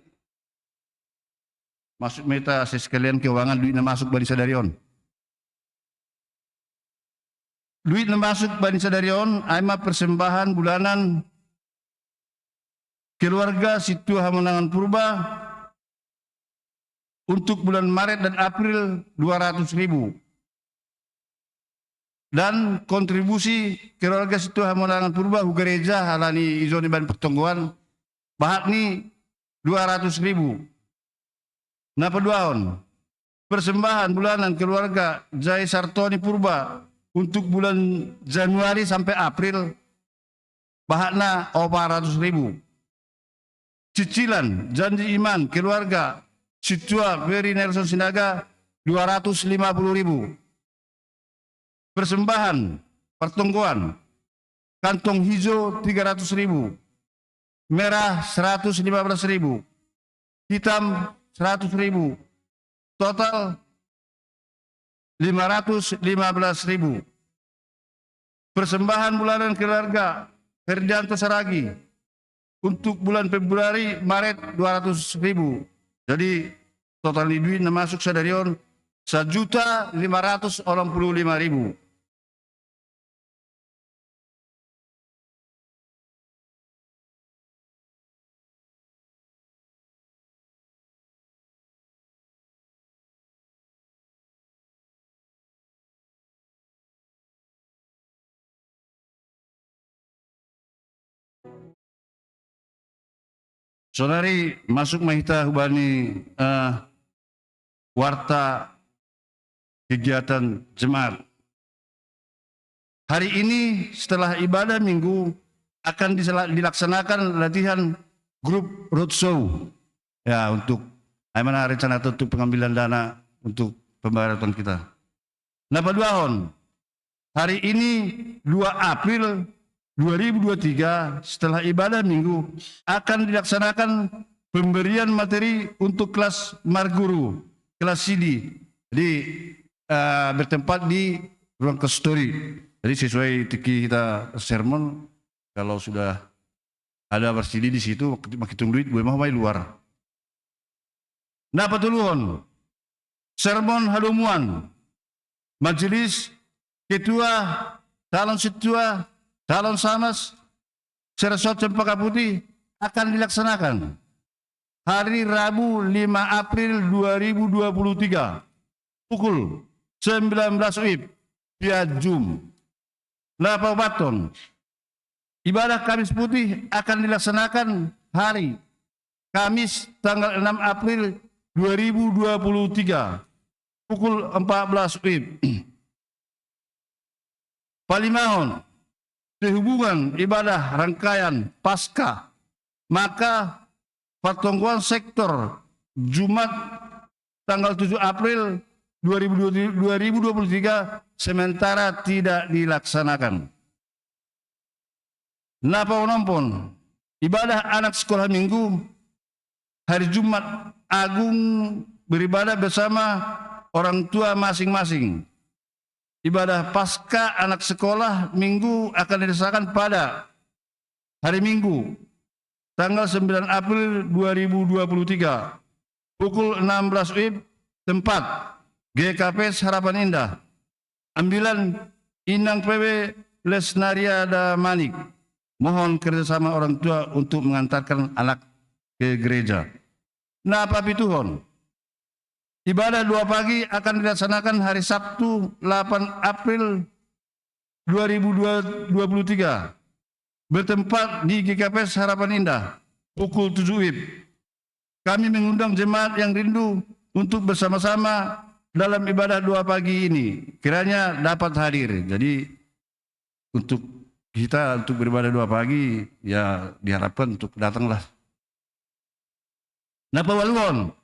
masuk meta sekalian keuangan duitnya masuk Bani Sadarion. Duitnya masuk Bani Sadarion, aima persembahan bulanan keluarga Situ Hamonangan Purba untuk bulan Maret dan April 200.000. Dan kontribusi keluarga Situ Hamonangan Purba gereja halani izoni ban pertonggoan bahat ni 200.000. Napa duaon? Persembahan bulanan keluarga Jai Sartoni Purba untuk bulan Januari sampai April bahatna 400.000. Cicilan janji iman keluarga Situa Ferry Nelson Sinaga 250.000. Persembahan pertonggoan kantong hijau 300.000. Merah 115.000. Hitam 100.000. Total 515.000. Persembahan bulanan keluarga Ferdianto Saragi untuk bulan Februari Maret 200.000. Jadi total duit masuk Sadarion 1.585.000. Saudari masuk mahita hubani warta kegiatan jemaat. Hari ini setelah ibadah minggu akan dilaksanakan latihan grup roadshow. Ya, untuk mana rencana untuk pengambilan dana untuk pembayaran kita. Napa duahon? Hari ini 2 April 2023 setelah ibadah minggu akan dilaksanakan pemberian materi untuk kelas Marguru, kelas CD. Jadi bertempat di ruang custody. Jadi sesuai tiki kita sermon, kalau sudah ada bersidi di situ makin duit boleh mau luar. Nah patuluhon sermon halumuan majelis ketua calon situa calon samas Seresot Cempaka Putih akan dilaksanakan hari Rabu 5 April 2023 pukul 19 WIB via Zoom. Napa baton ibadah Kamis Putih akan dilaksanakan hari Kamis tanggal 6 April 2023 pukul 14 WIB. Palimahon sehubungan ibadah rangkaian Paskah, maka pertemuan sektor Jumat tanggal 7 April 2023 sementara tidak dilaksanakan. Napa onompon ibadah anak sekolah minggu hari Jumat Agung beribadah bersama orang tua masing-masing. Ibadah pasca anak sekolah minggu akan dilaksanakan pada hari Minggu tanggal 9 April 2023 pukul 16 WIB tempat GKP Harapan Indah. Ambilan Inang PW Lesnaria Damanik. Mohon kerjasama orang tua untuk mengantarkan anak ke gereja. Napa pituhon? Ibadah 2 pagi akan dilaksanakan hari Sabtu 8 April 2023 bertempat di GKP Harapan Indah pukul 7 WIB. Kami mengundang jemaat yang rindu untuk bersama-sama dalam ibadah 2 pagi ini. Kiranya dapat hadir. Jadi untuk kita untuk beribadah 2 pagi ya diharapkan untuk datanglah. Napa waluon?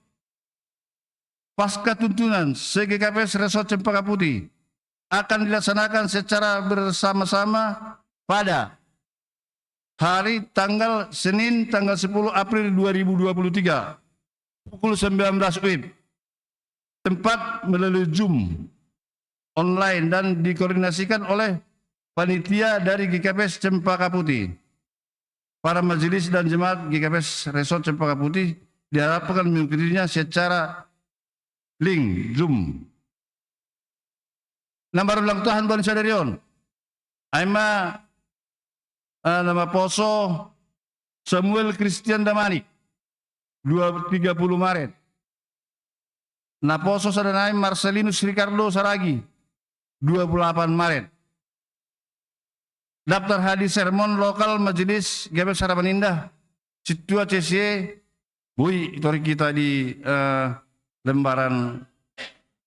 Pasca tuntunan CGKP Resort Cempaka Putih akan dilaksanakan secara bersama-sama pada hari tanggal Senin tanggal 10 April 2023 pukul 19 WIB. Tempat melalui Zoom online dan dikoordinasikan oleh panitia dari GKP Cempaka Putih. Para majelis dan jemaat GKP Resort Cempaka Putih diharapkan mengikutinya secara link Zoom. Nomor ulang Tuhan Bani Sadarion. Aima nama Poso Samuel Christian Damanik 30 Maret. Naposo Sadanai Marcelinus Ricardo Saragi 28 Maret. Daftar hadis sermon lokal Majelis GKP Harapan Indah Situa CC Bui itori kita di lembaran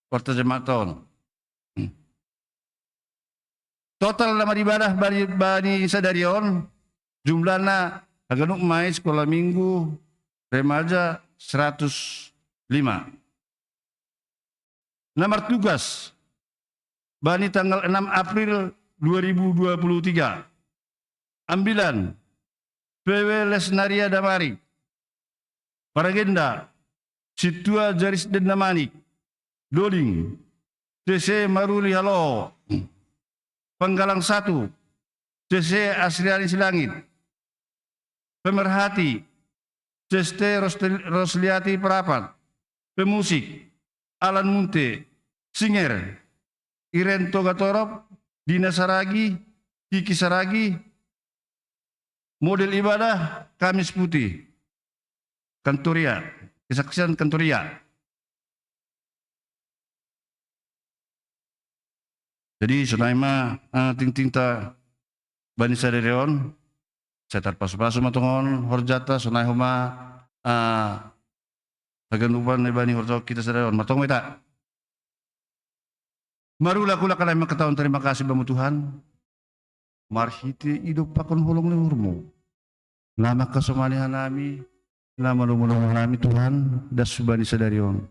Kota Jematon. Total nama ibadah Bani Sadarion jumlahnya aganuk mai sekolah minggu remaja 105. Nomor tugas Bani tanggal 6 April 2023. Ambilan PW Lesnaria Damari. Paragenda Situa Jaris Dendamani. Doding CC Maruli Halo. Penggalang 1 CC Asriani Silangit. Pemerhati CST Rosliati Perapat. Pemusik Alan Munte, Singer Iren Togatorop, Dina Saragi, Kiki Saragi. Model ibadah Kamis Putih, Kantoria, kesaksian Kantoria. Jadi sunaima ting-tingta Bani Sadarion, setar pasu-pasu matungon horjata sunai homa Taganupan Bani Horjok kita Sadarion matong meta. Marula-kula kalay makataon terima kasih bamu Tuhan. Marhiti hidup pakon hulong ni urmo. Nama kasomanihan nami, nama lumulong nami Tuhan, das Bani Sadarion.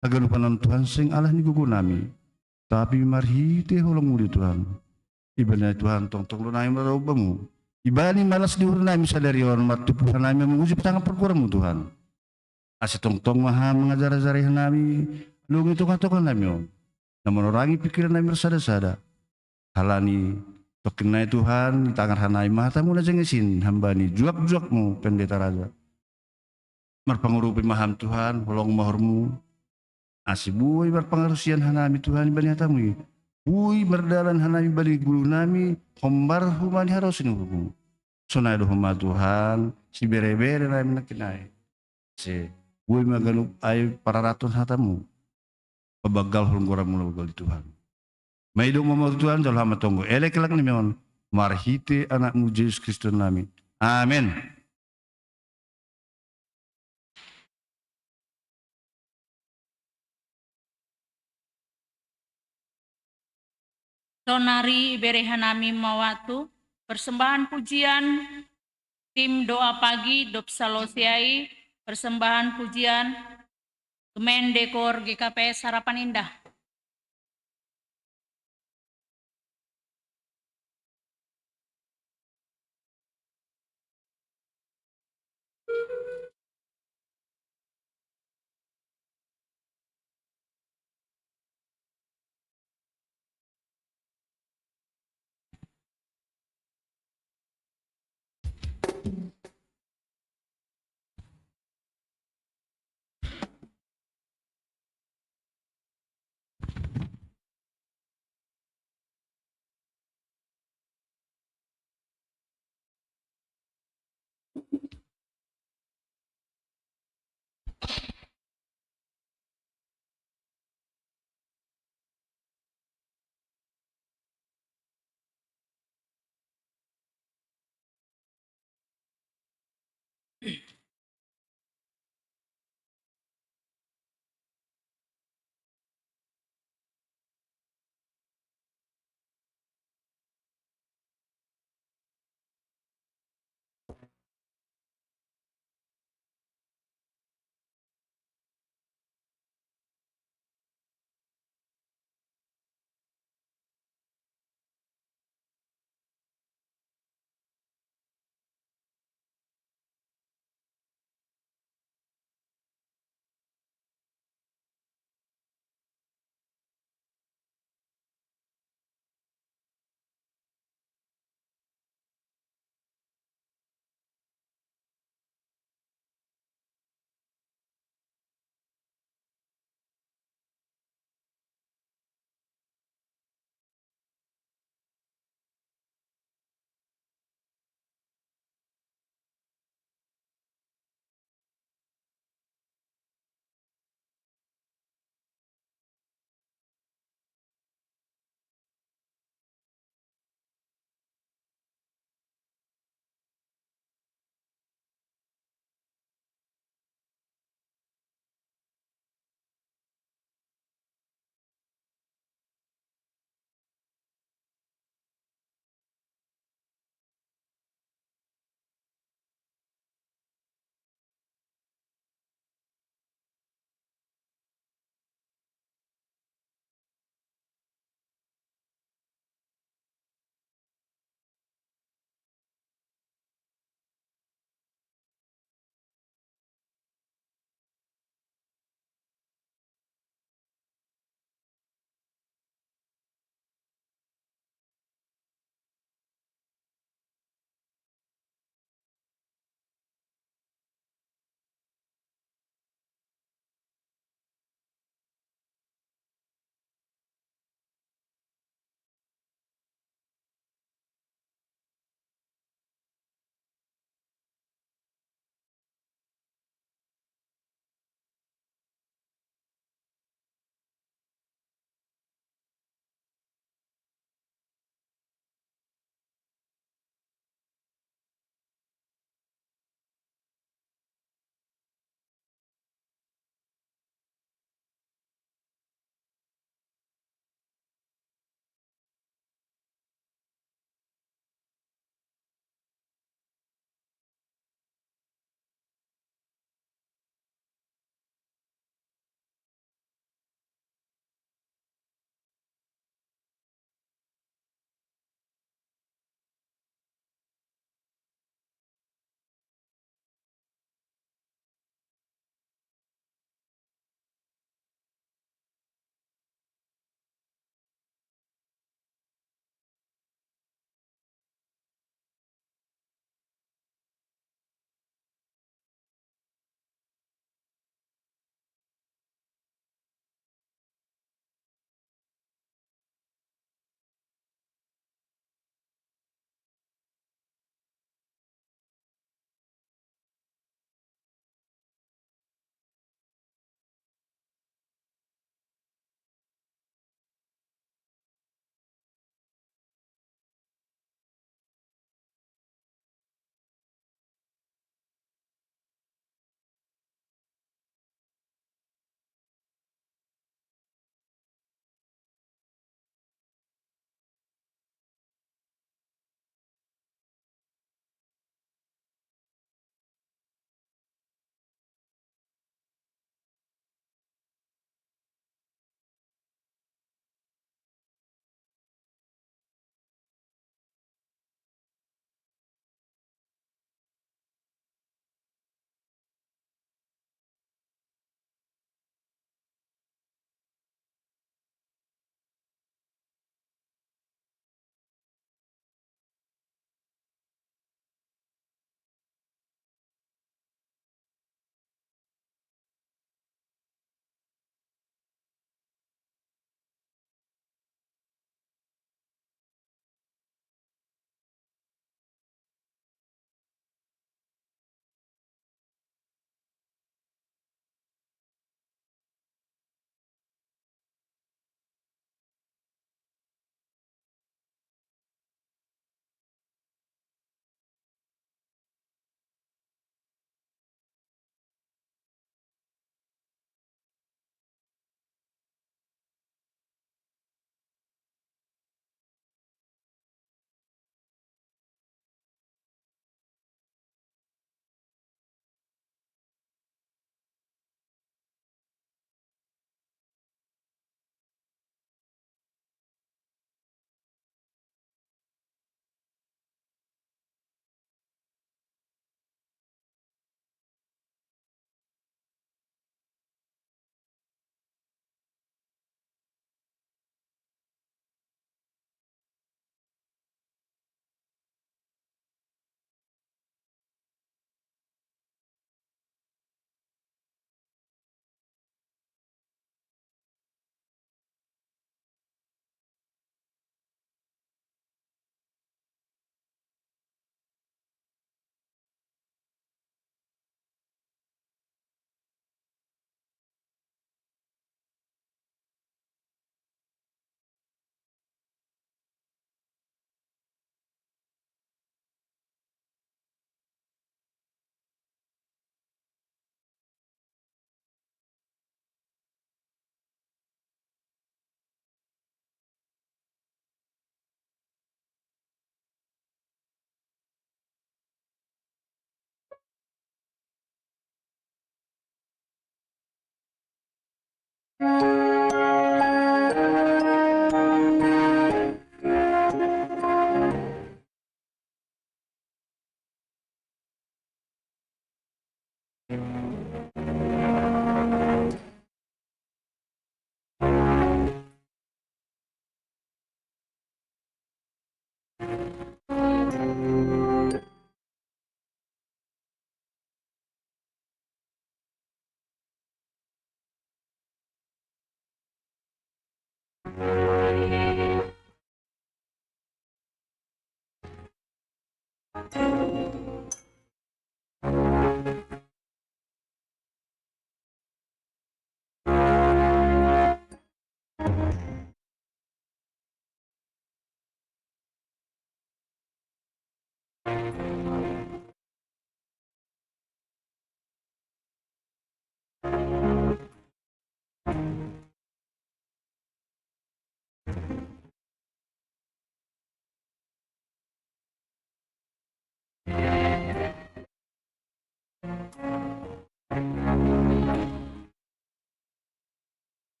Taganupan Tuhan sing Allah ni gugu nami. Tapi marhiti hulong muli Tuhan. Ibadah Tuhan tong-tong lunay maraubamu. Ibani malas di nami Sadarion, matupuhan nami mengusip tangan perkuramu Tuhan. Asi tong-tong maha mengajar-ajarihan nami, lungi tukang-tukang nami om. Namun orangi pikiran nami bersada-sada. Halani tokenai Tuhan, tangan hanai matamu na jengesin, hambani juak-juakmu pendeta raja. Marpangurupi maham Tuhan, holong mahormu. Asi buay marpangarusian hanami Tuhan ibani hatamu. Buay merdalan hanami bali guru nami, hombar humani harosin hukum. Sonai do huma Tuhan, si bere-bere nami nakinai. Si buay magalup ay pararaton hatamu. Pabagal hulung gorang mula bagal di Tuhan. Maidong mamaw Tuhan jauh hama tonggo. Elek elak ni memang marhite anakmu Yesus Kristus nami. Amin. Sonari berehanami mawatu, persembahan pujian, tim doa pagi, Dopsalosiai, persembahan pujian, Kemen Dekor GKPS Harapan Indah.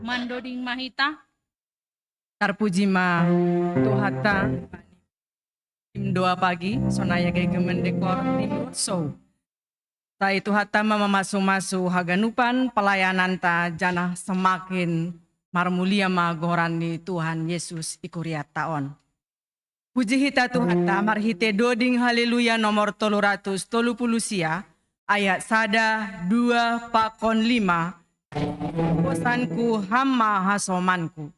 Mandoding mahita, Tarpuji ma Tuhata tim doa pagi sonaya gegemen dekor tim so. Ta itu hata mama masu haganupan pelayanan ta jana semakin marmulia ma gorani Tuhan Yesus ikuriat taon. Puji hita Tuhata marhite doding haleluya nomor 330 sia ayat 1, 2, 5 bosanku hama hasomanku.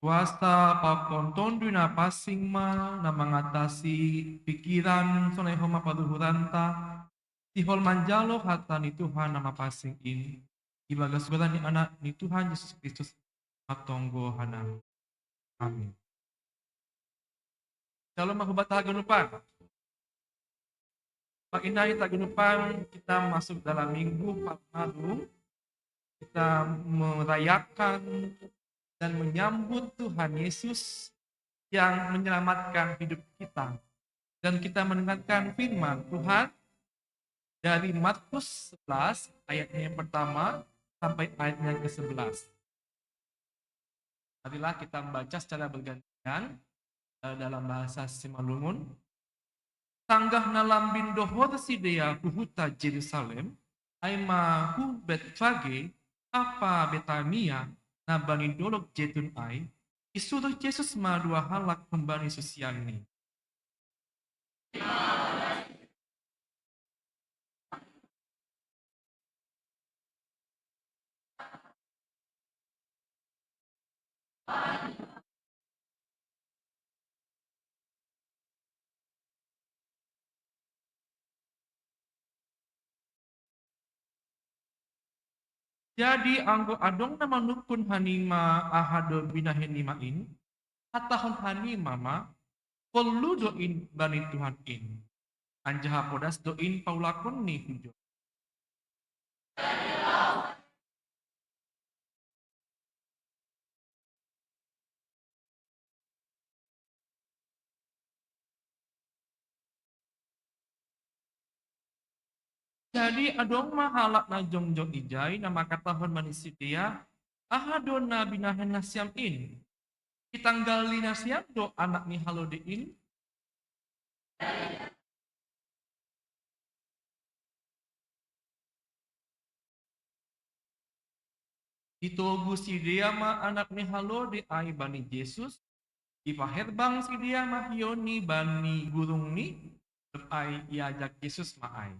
Kuasa pakon tonduna pasing ma na mengatasi pikiran sonai homa paduhuranta. Tihol manjalo hata ni Tuhan nama pasing ini. Ibaga segala ni anak ni Tuhan Yesus Kristus matonggo hanam. Amin. Shalom aku batahagunupan. Pak Indah tagunupan kita masuk dalam minggu Palmarum. Kita merayakan dan menyambut Tuhan Yesus yang menyelamatkan hidup kita. Dan kita mendengarkan firman Tuhan dari Markus 11 ayatnya yang pertama sampai ayatnya yang ke-11. Marilah kita membaca secara bergantian dalam bahasa Simalungun. Tanggah nalam bin dohor sidea huhuta Jerusalem, aima hu Betfage, apa Betania, na bani dolok jetun ai, isuruh Yesus ma dua halak kembali sosial ini. Jadi anggo adong nama nukun hanima ahado binahenimain, hatahon hanima ma, perlu doin bani Tuhan in. Anjaha podas doin paulakon ni hujo. Jadi adong mahalak na jongjong ijai nama katahon manusia dia ahadon na binahen nasyam in. Kitanggali nasyam do anak ni halodein. Itogu si dia ma anak ni halode ai bani Yesus. Ipaherbang si dia ma hioni bani gurung ni ai iajak Yesus ma ai.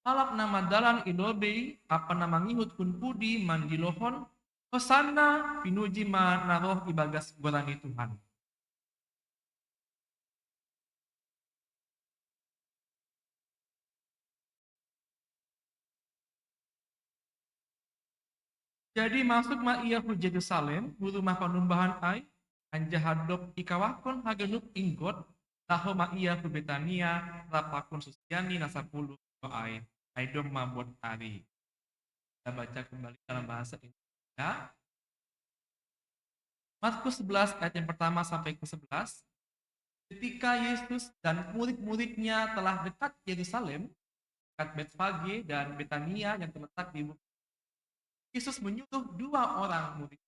Halak nama dalan idobe apa nama ngihut kun pudi mandilohon hosana pinuji ma naroh ibagas gorani Tuhan. Jadi masuk ma ia hu Jerusalem, hu rumah panumbahan ai, anjahadop ikawakon hagenup inggot, taho ma ia hu Betania, rapakon susiani nasapulu ai, aidom ma buat ari. Kita baca kembali dalam bahasa Indonesia. Markus 11 ayat yang pertama sampai ke-11. Ketika Yesus dan murid-muridnya telah dekat Yerusalem, dekat Betfage dan Betania yang terletak di bukit, Yesus menyuruh dua orang murid.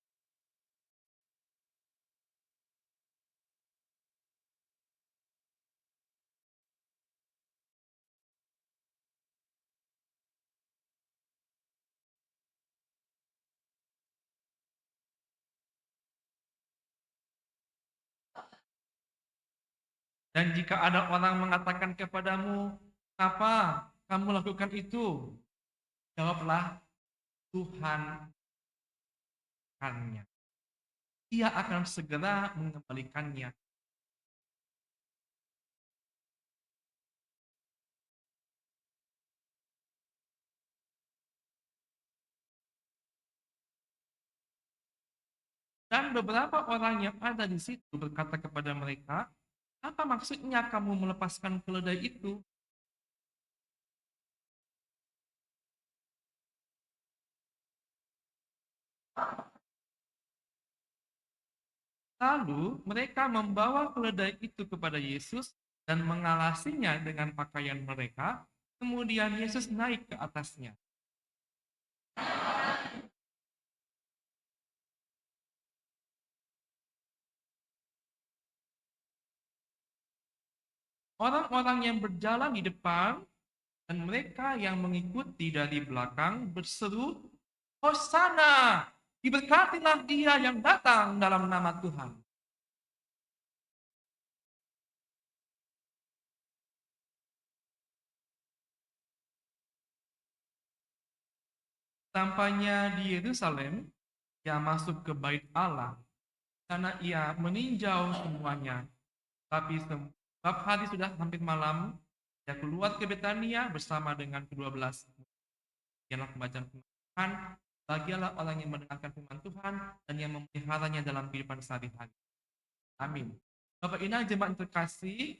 Dan jika ada orang mengatakan kepadamu, "Apa kamu lakukan itu?" Jawablah, Tuhan akannya. Ia akan segera mengembalikannya. Dan beberapa orang yang ada di situ berkata kepada mereka, "Apa maksudnya kamu melepaskan keledai itu?" Lalu mereka membawa keledai itu kepada Yesus dan mengalasinya dengan pakaian mereka. Kemudian Yesus naik ke atasnya. Orang-orang yang berjalan di depan dan mereka yang mengikuti dari belakang berseru, "Hosana! Diberkatilah dia yang datang dalam nama Tuhan. Sampainya di Yerusalem, ia masuk ke bait Allah, karena ia meninjau semuanya. Tapi sebab hari sudah hampir malam, ia keluar ke Betania bersama dengan ke-12. Ialah pembacaan firman Tuhan, bagialah orang yang mendengarkan firman Tuhan dan yang memeliharanya dalam kehidupan sehari-hari. Amin. Bapak Ina jemaat terkasih,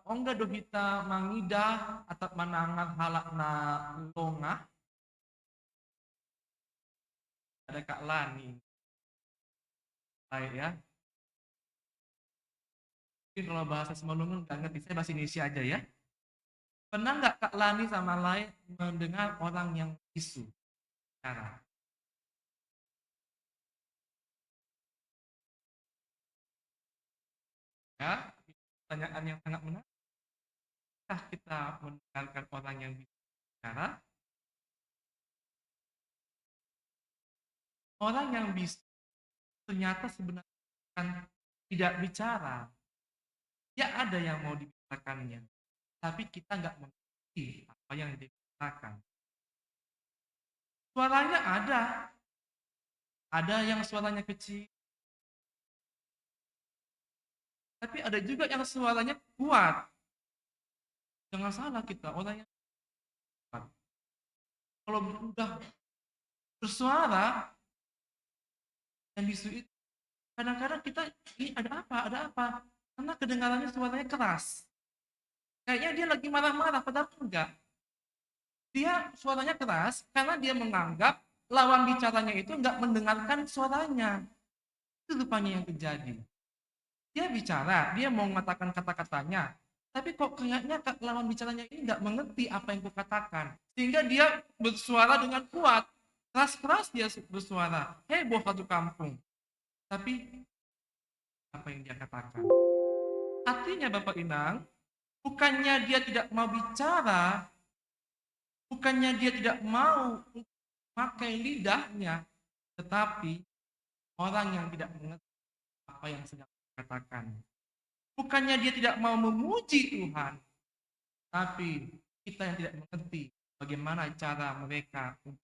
ongga dohita mangidah atau manangan halakna longah. Ada Kak Lani. Baik ya. Mungkin kalau bahasa Semalungun nggak ngerti, saya bahasa Indonesia aja ya. Pernah nggak Kak Lani sama Lai mendengar orang yang bisu? Cara. Ya, pertanyaan yang sangat menarik. Apakah kita mendengarkan orang yang bicara? Orang yang bisu ternyata sebenarnya kan tidak bicara. Ya ada yang mau dibicarakannya, tapi kita nggak mengerti apa yang dibicarakan. Suaranya ada yang suaranya kecil, tapi ada juga yang suaranya kuat. Jangan salah kita, orang yang kuat. Kalau udah bersuara, yang bisu itu, kadang-kadang kita, ini ada apa? Karena kedengarannya suaranya keras. Kayaknya dia lagi marah-marah, padahal enggak. Dia suaranya keras karena dia menganggap lawan bicaranya itu enggak mendengarkan suaranya. Itu rupanya yang terjadi. Dia bicara, dia mau mengatakan kata-katanya, tapi kok kayaknya lawan bicaranya ini enggak mengerti apa yang kukatakan. Sehingga dia bersuara dengan kuat. Keras-keras dia bersuara, heboh satu kampung. Tapi apa yang dia katakan? Artinya Bapak Inang, bukannya dia tidak mau bicara, bukannya dia tidak mau memakai lidahnya, tetapi orang yang tidak mengerti apa yang sedang dikatakan. Bukannya dia tidak mau memuji Tuhan, tapi kita yang tidak mengerti bagaimana cara mereka untuk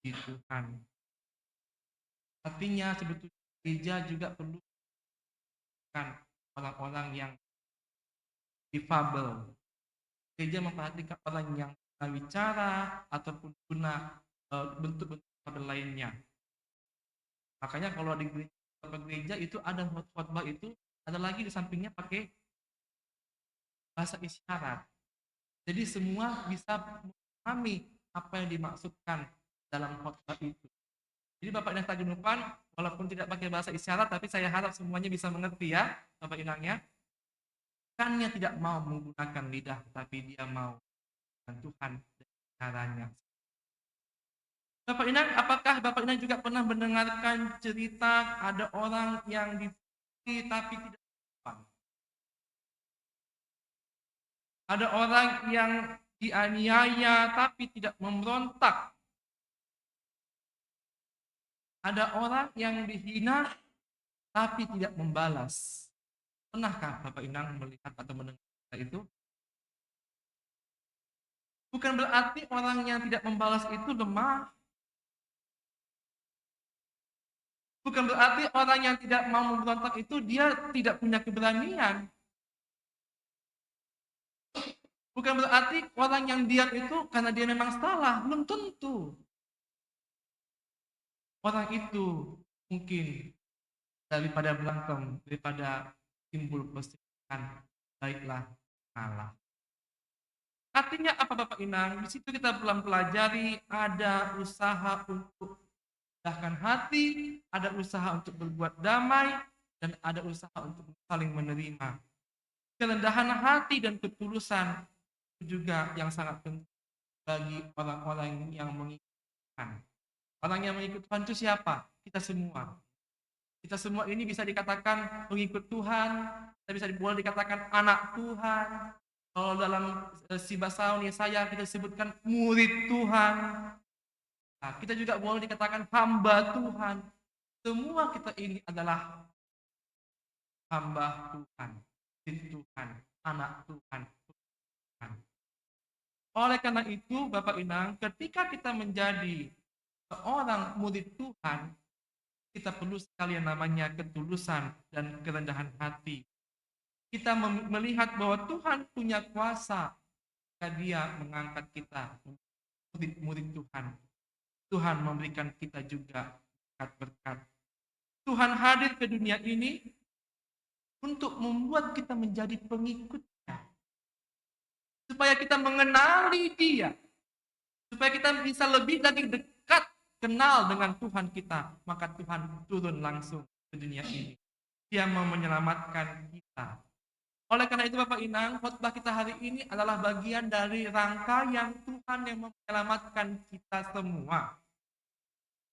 Tuhan. Artinya sebetulnya gereja juga perlu orang-orang yang difabel. Gereja memperhatikan orang yang bicara ataupun guna bentuk-bentuk fabel lainnya. Makanya kalau di gereja itu ada khotbah itu ada lagi di sampingnya pakai bahasa isyarat. Jadi semua bisa memahami apa yang dimaksudkan dalam khotbah itu. Jadi Bapak Inang Tagenupan, walaupun tidak pakai bahasa isyarat, tapi saya harap semuanya bisa mengerti ya, Bapak Inangnya. Bukannya tidak mau menggunakan lidah, tapi dia mau dengan Tuhan dan caranya. Bapak Inang, apakah Bapak Inang juga pernah mendengarkan cerita ada orang yang dipukuli tapi tidak apa? Ada orang yang dianiaya tapi tidak memberontak. Ada orang yang dihina tapi tidak membalas. Pernahkah Bapak Inang melihat atau mendengar itu? Bukan berarti orang yang tidak membalas itu lemah. Bukan berarti orang yang tidak mau memberontak itu dia tidak punya keberanian. Bukan berarti orang yang diam itu karena dia memang salah. Belum tentu. Orang itu mungkin daripada berantem, daripada timbul perselisihan, baiklah kalah. Artinya apa Bapak Inang? Di situ kita belum pelajari ada usaha untuk mendamaikan hati, ada usaha untuk berbuat damai, dan ada usaha untuk saling menerima. Kerendahan hati dan ketulusan itu juga yang sangat penting bagi orang-orang yang mengikut Tuhan. Orang yang mengikut Tuhan itu siapa? Kita semua. Kita semua ini bisa dikatakan pengikut Tuhan, kita bisa boleh dikatakan anak Tuhan. Kalau dalam si Basaun Yesaya kita sebutkan murid Tuhan. Nah, kita juga boleh dikatakan hamba Tuhan. Semua kita ini adalah hamba Tuhan, Tuhan, anak Tuhan. Oleh karena itu, Bapak Inang, ketika kita menjadi seorang murid Tuhan, kita perlu sekali yang namanya ketulusan dan kerendahan hati. Kita melihat bahwa Tuhan punya kuasa ketika Dia mengangkat kita murid-murid Tuhan. Tuhan memberikan kita juga berkat-berkat. Tuhan hadir ke dunia ini untuk membuat kita menjadi pengikutnya. Supaya kita mengenali Dia. Supaya kita bisa lebih lagi dekat kenal dengan Tuhan kita. Maka Tuhan turun langsung ke dunia ini. Dia mau menyelamatkan kita. Oleh karena itu Bapak Inang, khotbah kita hari ini adalah bagian dari rangkaian Tuhan yang menyelamatkan kita semua.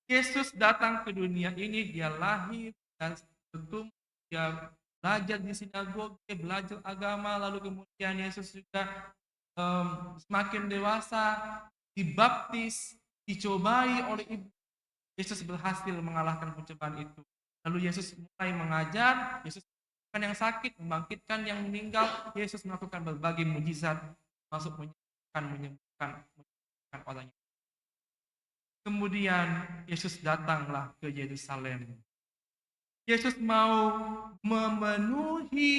Yesus datang ke dunia ini, Dia lahir, dan bertumbuh, Dia belajar di sinagoge, belajar agama, lalu kemudian Yesus juga semakin dewasa, dibaptis, dicobai oleh ibu. Yesus berhasil mengalahkan pencobaan itu. Lalu Yesus mulai mengajar, Yesus membangkitkan yang sakit, membangkitkan yang meninggal. Yesus melakukan berbagai mujizat, masuk menyembuhkan orang. Kemudian Yesus datanglah ke Yerusalem. Yesus mau memenuhi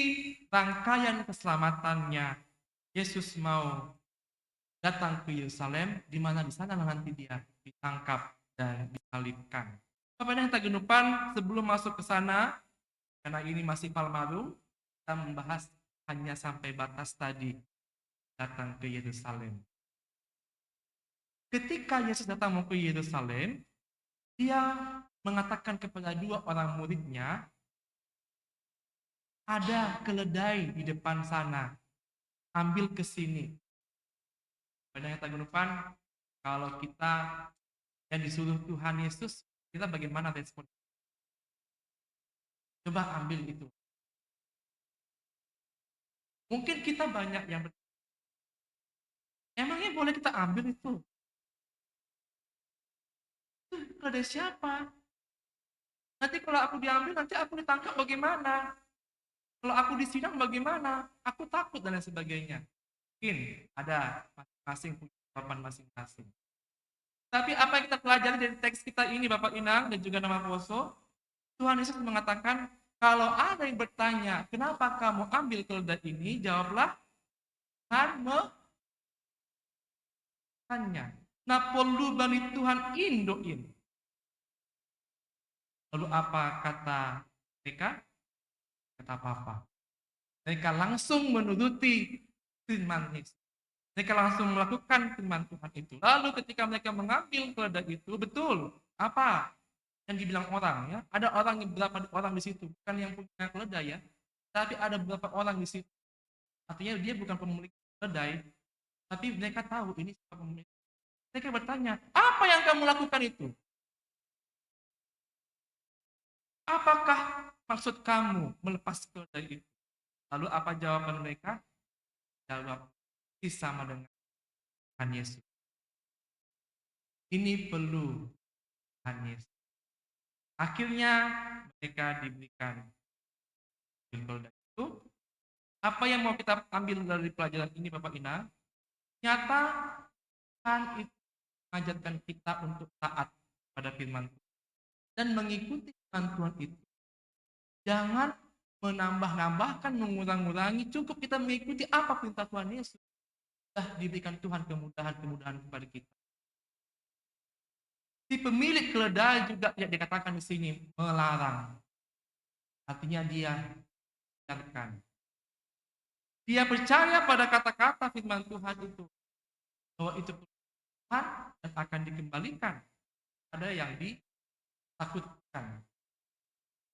rangkaian keselamatannya. Yesus mau datang ke Yerusalem, di mana di sana nanti Dia ditangkap dan disalibkan. Bapak dan Tagenupan, sebelum masuk ke sana, karena ini masih Palmarum, kita membahas hanya sampai batas tadi, datang ke Yerusalem. Ketika Yesus datang ke Yerusalem, Dia mengatakan kepada dua orang muridnya, ada keledai di depan sana, ambil ke sini. Pada Tagenupan, kalau kita yang disuruh Tuhan Yesus, kita bagaimana respon? Coba ambil itu. Mungkin kita banyak yang emangnya boleh kita ambil itu? Keledai siapa? Nanti kalau aku diambil, nanti aku ditangkap bagaimana? Kalau aku disidang bagaimana? Aku takut dan lain sebagainya. Mungkin ada masing-masing punya jawaban masing-masing. Tapi apa yang kita pelajari dari teks kita ini, Bapak Inang dan juga Nama Poso, Tuhan Yesus mengatakan, kalau ada yang bertanya, kenapa kamu ambil keledai ini? Jawablah, Tuhan tanya. Nah, perlu bani Tuhan indoin. Lalu apa kata mereka? Kata apa? Mereka langsung menuruti firman Yesus. Mereka langsung melakukan firman Tuhan itu. Lalu ketika mereka mengambil keledai itu, betul apa yang dibilang orang ya? Ada orang, beberapa orang di situ, bukan yang punya keledai ya, tapi ada beberapa orang di situ. Artinya dia bukan pemilik keledai, tapi mereka tahu ini siapa pemilik. Mereka bertanya, apa yang kamu lakukan itu? Apakah maksud kamu melepas keledai itu? Lalu apa jawaban mereka? Jawab sama dengan Tuhan Yesus. Ini perlu Tuhan Yesus. Akhirnya mereka diberikan keledai itu. Apa yang mau kita ambil dari pelajaran ini, Bapak Ina? Nyata Tuhan itu mengajarkan kita untuk taat pada firman Tuhan dan mengikuti firman Tuhan itu. Jangan menambah-nambahkan, mengurangi, cukup kita mengikuti apa perintah Tuhan Yesus. Sudah diberikan Tuhan kemudahan-kemudahan kepada kita. Si pemilik keledai juga tidak dikatakan di sini melarang. Artinya dia biarkan. Dia percaya pada kata-kata firman Tuhan itu. Bahwa itu Tuhan dan akan dikembalikan. Ada yang ditakutkan.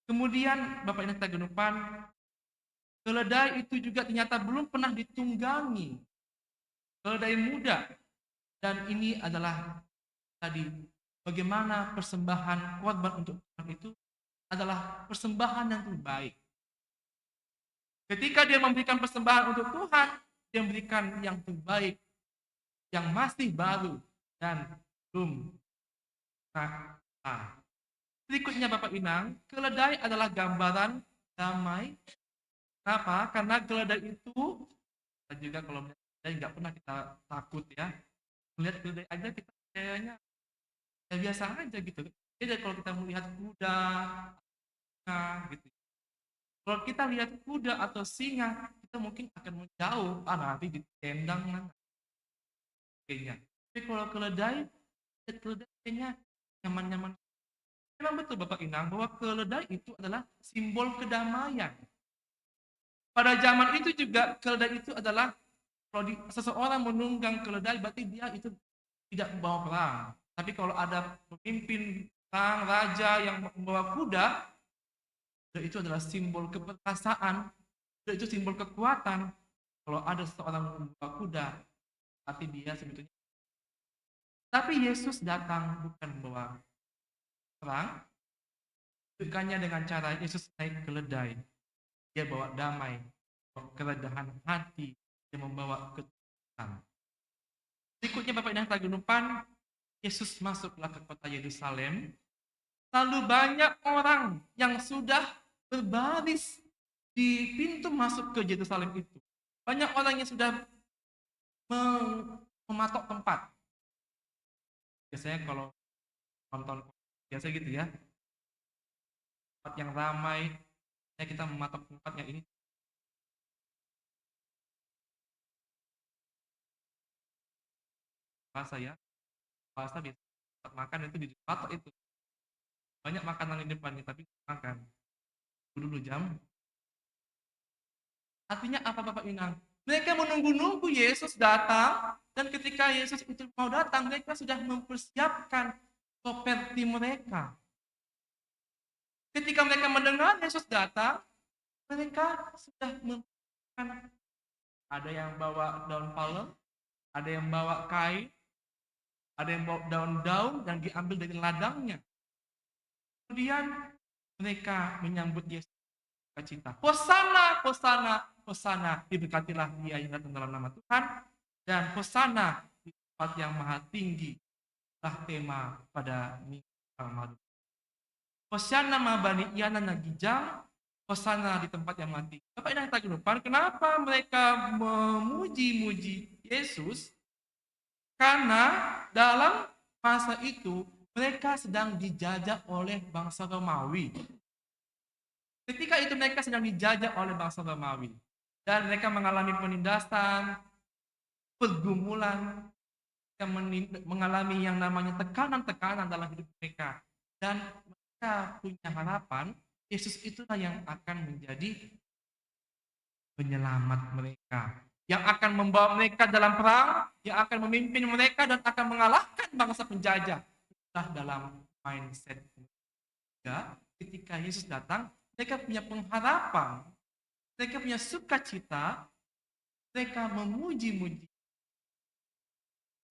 Kemudian Bapak Ibu Tagenupan, keledai itu juga ternyata belum pernah ditunggangi. Keledai muda. Dan ini adalah tadi bagaimana persembahan korban untuk Tuhan itu adalah persembahan yang terbaik. Ketika dia memberikan persembahan untuk Tuhan, dia memberikan yang terbaik, yang masih baru dan belum Nah, berikutnya Bapak Inang, keledai adalah gambaran damai. Kenapa? Karena keledai itu, kita juga kalau melihat keledai nggak pernah kita takut ya. Melihat keledai aja kita kayaknya ya biasa aja gitu. Beda kalau kita melihat kuda, gitu. Kalau kita lihat kuda atau singa, kita mungkin akan menjauh, nanti ditendang nanti. Kayaknya. Tapi kalau keledai kayaknya nyaman-nyaman. Memang betul Bapak Inang bahwa keledai itu adalah simbol kedamaian. Pada zaman itu juga keledai itu adalah kalau seseorang menunggang keledai berarti dia itu tidak membawa perang. Tapi kalau ada pemimpin perang, raja yang membawa kuda itu adalah simbol keperkasaan, itu simbol kekuatan. Kalau ada seseorang membawa kuda, berarti dia sebetulnya. Tapi Yesus datang bukan membawa perang, bukannya dengan cara Yesus naik keledai. Dia bawa damai, bawa keredahan hati, dia membawa ketulusan. Berikutnya Bapak Inang Tagenupan, Yesus masuklah ke kota Yerusalem. Lalu banyak orang yang sudah berbaris di pintu masuk ke Yerusalem itu. Banyak orang yang sudah mematok tempat. Biasanya kalau nonton biasa gitu ya, tempat yang ramai, kita mematok tempat yang ini. Puasa ya, puasa biasa tempat makan itu di patok itu. Banyak makanan di depannya tapi makan. Dulu jam. Artinya apa Bapak Inang? Mereka menunggu-nunggu Yesus datang, dan ketika Yesus itu mau datang, mereka sudah mempersiapkan properti mereka. Ketika mereka mendengar Yesus datang, mereka sudah mempersiapkan. Ada yang bawa daun palem, ada yang bawa kain, ada yang bawa daun-daun yang diambil dari ladangnya. Kemudian mereka menyambut Yesus sukacita. Hosana, Hosana, Hosana, diberkatilah dia yang datang dalam nama Tuhan, dan Hosana di tempat yang maha tinggi. Itulah tema pada minggu Ramadan. Hosana mabani iana nagijang, Hosana di tempat yang maha tinggi. Bapak Inang Tagenupan, kenapa mereka memuji-muji Yesus? Karena dalam masa itu mereka sedang dijajah oleh bangsa Romawi. Ketika itu mereka sedang dijajah oleh bangsa Romawi. Dan mereka mengalami penindasan, pergumulan, mereka mengalami yang namanya tekanan-tekanan dalam hidup mereka. Dan mereka punya harapan, Yesus itulah yang akan menjadi penyelamat mereka. Yang akan membawa mereka dalam perang, yang akan memimpin mereka dan akan mengalahkan bangsa penjajah. Itulah dalam mindset mereka. Ketika Yesus datang, mereka punya pengharapan, mereka punya sukacita, mereka memuji-muji.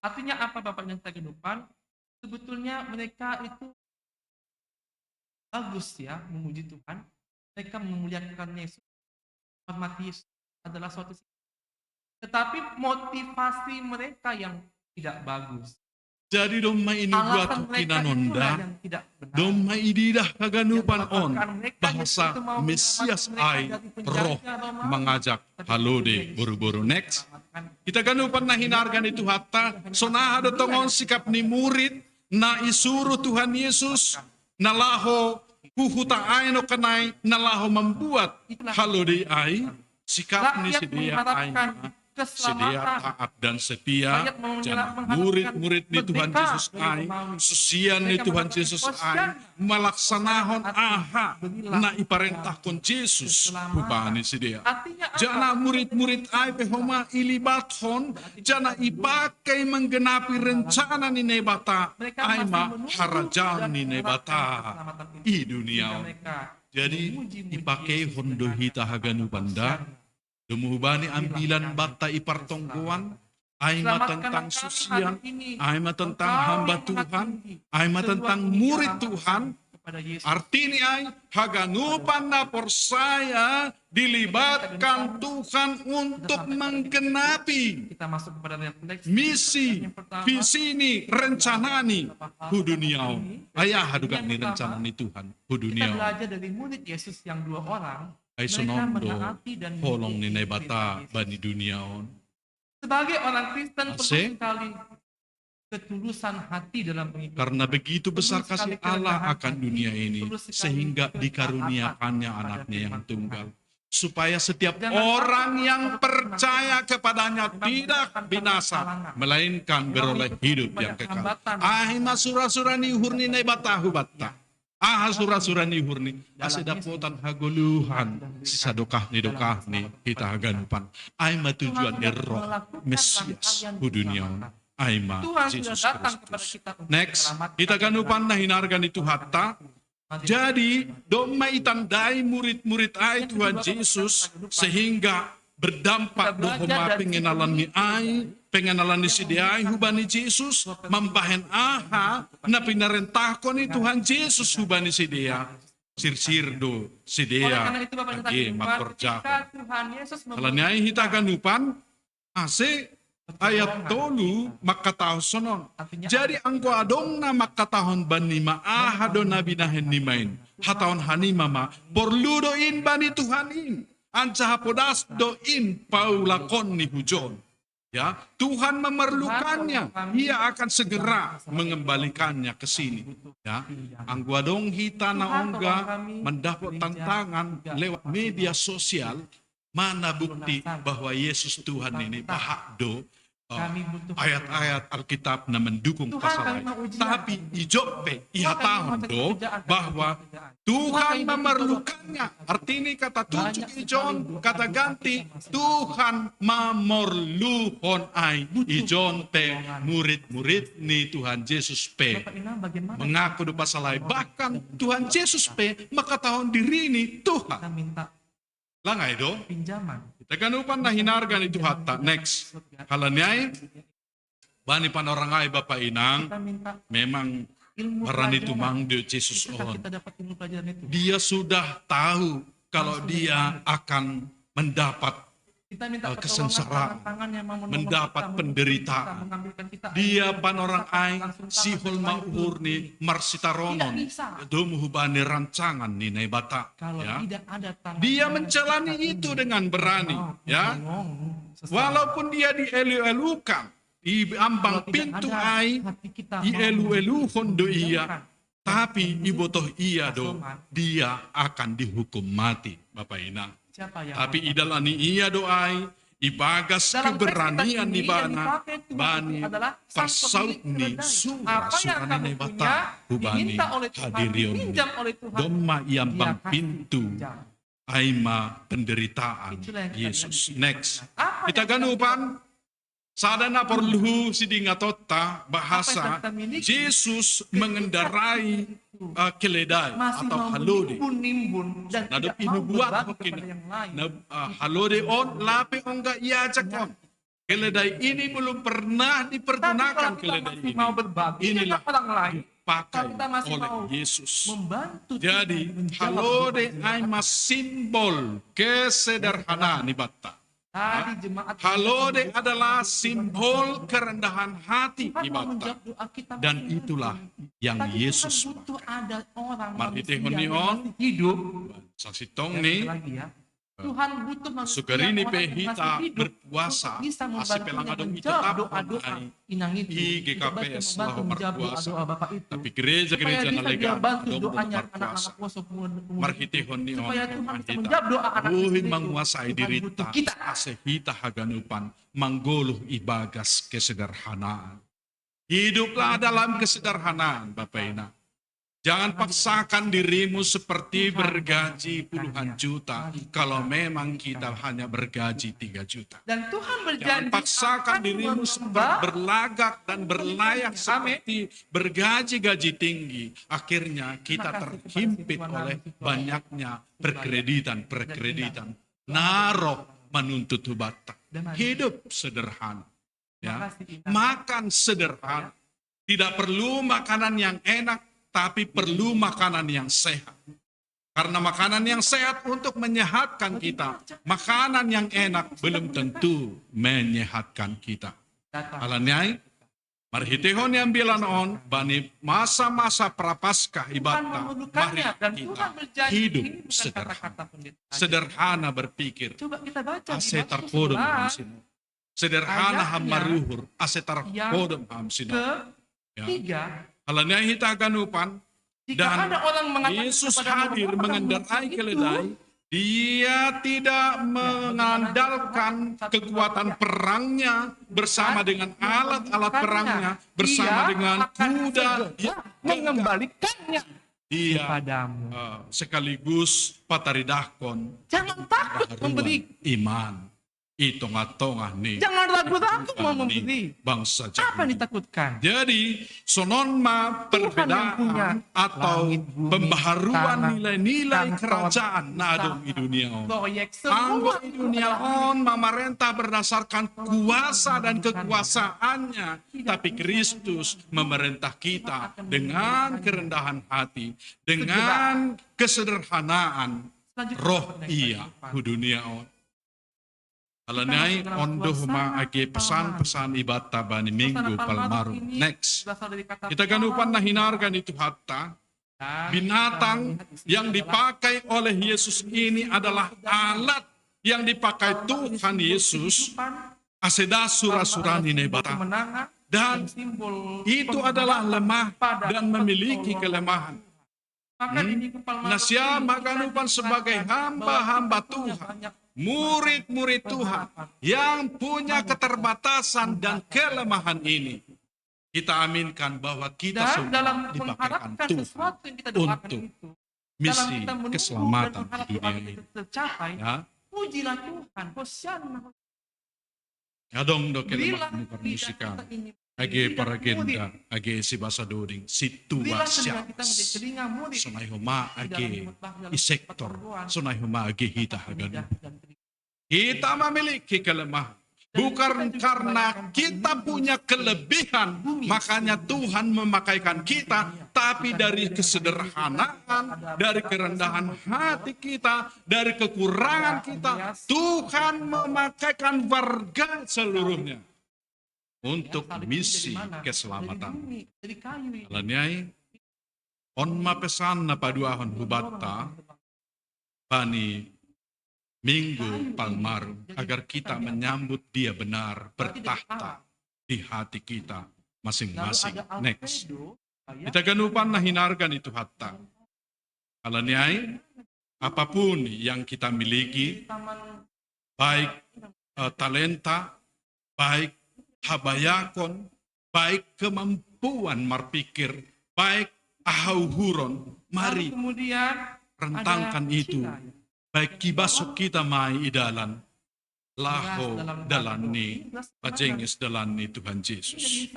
Artinya apa Bapak Inang Tagenupan? Sebetulnya mereka itu bagus ya, memuji Tuhan. Mereka memuliakan Yesus, hormati Yesus adalah suatu. Tetapi motivasi mereka yang tidak bagus. Jadi domma ini buat kinanonda, domma ididah kaganupan on, bahasa Mesias ai, roh mengajak halode buru-buru next. Kita ganupan na hinargan itu hatta, sonaha dotongon sikap ni murid, na isuru Tuhan Yesus, nalaho huhuta ai no kanai, nalaho membuat halode ai, sikap ni sedia ai. Sedia taat dan setia, jangan murid-murid ni Tuhan Yesus ai, susian ni Tuhan Yesus ai, malaksanahon aha, na iparentahkon Yesus, hubani sedia. Jana murid-murid ai pehoma ilibathon, jana ipakai menggenapi rencana ni nebata, ai ma harajan ni nebata, i dunia. Jadi ipakai hondo hita haganu banda, Dumuhubani ambilan bata ipartongguan, aima tentang susian, aima tentang hamba Tuhan, aima tentang murid Tuhan, kepada Yesus. Artinya haganupan na persaya dilibatkan Tuhan untuk menggenapi Kita masuk kepada refleksi. misi, visi ini, rencana ini, huduniau. Ayah hadukan ni rencana ni Tuhan, Kita huduniau. belajar dari murid Yesus yang 2 orang. Ay Mereka sonondo, menaati dan holong ni mengikuti naibata perintah Yesus. bani duniaon. Sebagai orang Kristen perlu Asik. sekali ketulusan hati dalam mengikuti. Karena begitu besar Perlu sekali kasih Allah kerendahan akan hati, dunia ini, perlu sekali sehingga ketaatan dikaruniakannya pada anaknya yang firman tunggal. Supaya setiap Jangan orang takut yang kepada percaya kepadanya Memang tidak bukan binasa, halangan. melainkan beroleh hidup yang kekal. Ahima surah-surah ni hurni na batahu batta. Aha surah-surah ni hurni. Asidapotan haguluhan. Sisadokah ni dokah ni kita haganupan. Ahima tujuan ni roh Mesias huduniaon. Ahima Tuhan Jesus sudah datang kepada Kristus. kita untuk Next, menyelamatkan kita ganupan na hinargan itu hatta. Jadi, doma itandai murid-murid ai Tuhan Yesus sehingga berdampak dohoma pengenalan ni ai, pengenalan ni si ai hubani Yesus, membahen aha na pinarentakon ni Tuhan Yesus hubani si dia. Sir-sir do si Oleh dia karena itu Bapak agi ketika makorja. Tuhan Yesus Kalau nyai hita ganupan, ase ayat tolu makatahon sonon. Jadi angko adong na makatahon bani maahado na binahen ni main. Hatahon hanima ma porlu doin bani Tuhanin. Anca hapodas doin paulakon ni hujon. Ya, Tuhan memerlukannya. Ia akan segera mengembalikannya ke sini. Ya, angko adong hita na ongga mendapat tantangan lewat media sosial. Mana bukti bahwa Yesus Tuhan ini bahado ayat-ayat Alkitab na mendukung pasal lain. Tapi ijope ihatahon do bahwa Tuhan memerlukannya. Artinya kata tujuh ijon, kata ganti Tuhan memerlukan ai ijon pe murid-murid ni Tuhan Yesus pe mengaku do pasal lain. Bahkan Tuhan Yesus pe makatahon diri ni Tuhan. Langay do? Pinjaman. Kita kanupan na hinargan itu hatta. Next. Kalanyay, bani panorangai Bapak Inang, memang marani tumang di Jesus on. Kita dapat ilmu pelajaran itu. Dia sudah tahu kalau dia akan mendapat Kita minta kesengsaraan, tangan yang mau menolong mendapat kita, penderitaan. mengambilkan kita. Dia panorang ai si holma uhur ni marsitaronon. Dum hubani rancangan ni naibata. Kalau Ya. tidak ada tangan Dia menjalani itu dengan berani, ya. Walaupun dia dielu-elukan, di ambang pintu ai, dielu-eluhon do iya, tapi ibotoh iya do, dia akan dihukum mati, Bapak Inang. Siapa yang Tapi idalani iya doai, ibagas dalam keberanian teks di kita ini yang bana, dipakai Tuhan bani adalah sang persaut pemilik ni keledai. surah Apa yang surah kamu ni punya bata, hubani diminta oleh Tuhan, hadirion ni. dipinjam oleh Tuhan. Doma iambang Dia kasih pintu, pinjam. aima penderitaan Itulah yang kita Yesus. lihat. Next. Apa Kita yang ganupan, sadana perlu sidingatota bahasa kita miliki? Yesus mengendarai keledai Masih atau mau halode. menimbun dan Nado tidak mau inubuat berbagi hokin kepada yang lain. na halode on lape onga iajak on. Keledai ini belum pernah Tapi dipergunakan kalau kita keledai masih ini. mau berbagi Inilah dengan orang lain, dipakai kalau kita masih oleh mau Yesus. membantu Jadi Tuhan menjawab halode kebutuhan ay mas simbol kesederhanaan ni bata. tadi jemaat Halode adalah simbol kerendahan hati Tuhan mau ibadah. menjawab doa kita Dan masing-masing. itulah yang Tapi Yesus Tuhan butuh ada orang Mari manusia tehon ni yang on. masih hidup. Saksi tong Sekali ni, lagi ya. Tuhan butuh manusia sukarini orang pe yang masih hita hidup berpuasa, untuk bisa asi membantunya pelangadong menjawab itetap doa-doa ay inang itu. i Untuk GKPS membantu lahu menjawab berpuasa. doa-doa Bapak itu. Tapi gereja-gereja Supaya na bisa lega dia bantu dong doanya berpuasa. anak-anak puasa pemuda. Marhitihon ni on, Supaya Tuhan bisa mahita. menjawab doa anak Buhin itu. menguasai Tuhan diri butuh ta, kita. asehita haganupan, mangguluh ibagas kesederhanaan. Hiduplah dalam kesederhanaan, Bapak Ina. Jangan paksakan dirimu seperti bergaji puluhan juta kalau memang kita hanya bergaji 3 juta. Dan Tuhan Jangan berjanji paksakan akan dirimu menambah berlagak dan berlayak seperti bergaji-gaji tinggi. Akhirnya kita terhimpit oleh banyaknya perkreditan. Narok menuntut hubata. Hidup sederhana. Ya. Makan sederhana. Tidak perlu makanan yang enak. tapi perlu makanan yang sehat. Karena makanan yang sehat untuk menyehatkan kita, makanan yang enak belum tentu menyehatkan kita. Alanyai, marhitehon yang bilan on, bani masa-masa prapaskah ibadah, mari kita hidup sederhana. Sederhana berpikir, ase terpodom hamsino. Sederhana hamaruhur, ase terpodom hamsino. Ya. Alanyai hita ganupan, dan Yesus hadir mengendarai keledai, dia tidak mengandalkan kekuatan perangnya bersama dengan alat-alat perangnya, bersama dengan kuda, dia mengembalikannya dia padamu. Sekaligus pataridahkon, Jangan takut memberi. iman. Itonga-tonga nih. Jangan ragu-ragu mau memberi. Bangsa Apa yang ditakutkan? Jadi, sononma perbedaan atau pembaharuan nilai-nilai kerajaan nadong di dunia on. Anggo di dunia on, memerintah berdasarkan kuasa dan kekuasaannya. Tapi Kristus memerintah kita dengan kerendahan hati, dengan kesederhanaan roh ia di dunia on. Alanai ondoh ma ake pesan-pesan ibadah bani minggu palmaru. Next, kita ganupan na hinargan itu hatta. Binatang yang dipakai oleh Yesus ini adalah alat yang dipakai Tuhan Yesus. Aseda surah-surah ini bata. Dan itu adalah lemah dan memiliki kelemahan. Nasya maganupan sebagai hamba-hamba Tuhan. Murid-murid Tuhan yang punya keterbatasan dan kelemahan ini. Kita aminkan bahwa kita semua dipakaikan Tuhan untuk misi keselamatan di dunia ini. Ya. Pujilah Tuhan, Hosianna. Adong do kelemahan permusikan. Age paragenda, age si basa doding, si tuwa siya. Sunay huma age isektor, sunay huma age hita hagano. Kita memiliki kelemahan. Bukan karena kita punya kelebihan, makanya Tuhan memakaikan kita, tapi dari kesederhanaan, dari kerendahan hati kita, dari kekurangan kita, Tuhan memakaikan warga seluruhnya untuk misi keselamatan. Alanyai, on mapesan na paduahon hubata, bani Minggu Palmaru, agar kita menyambut dia benar bertahta di hati kita masing-masing. Next. Kita ganupan na hinargan itu hatta. Alanyai, apapun yang kita miliki, baik talenta, baik habayakon, baik kemampuan berpikir, baik ahauhuron, mari rentangkan itu. Baik kibasok kita mai idalan, laho dalan ni, pajengis dalan ni Tuhan Yesus.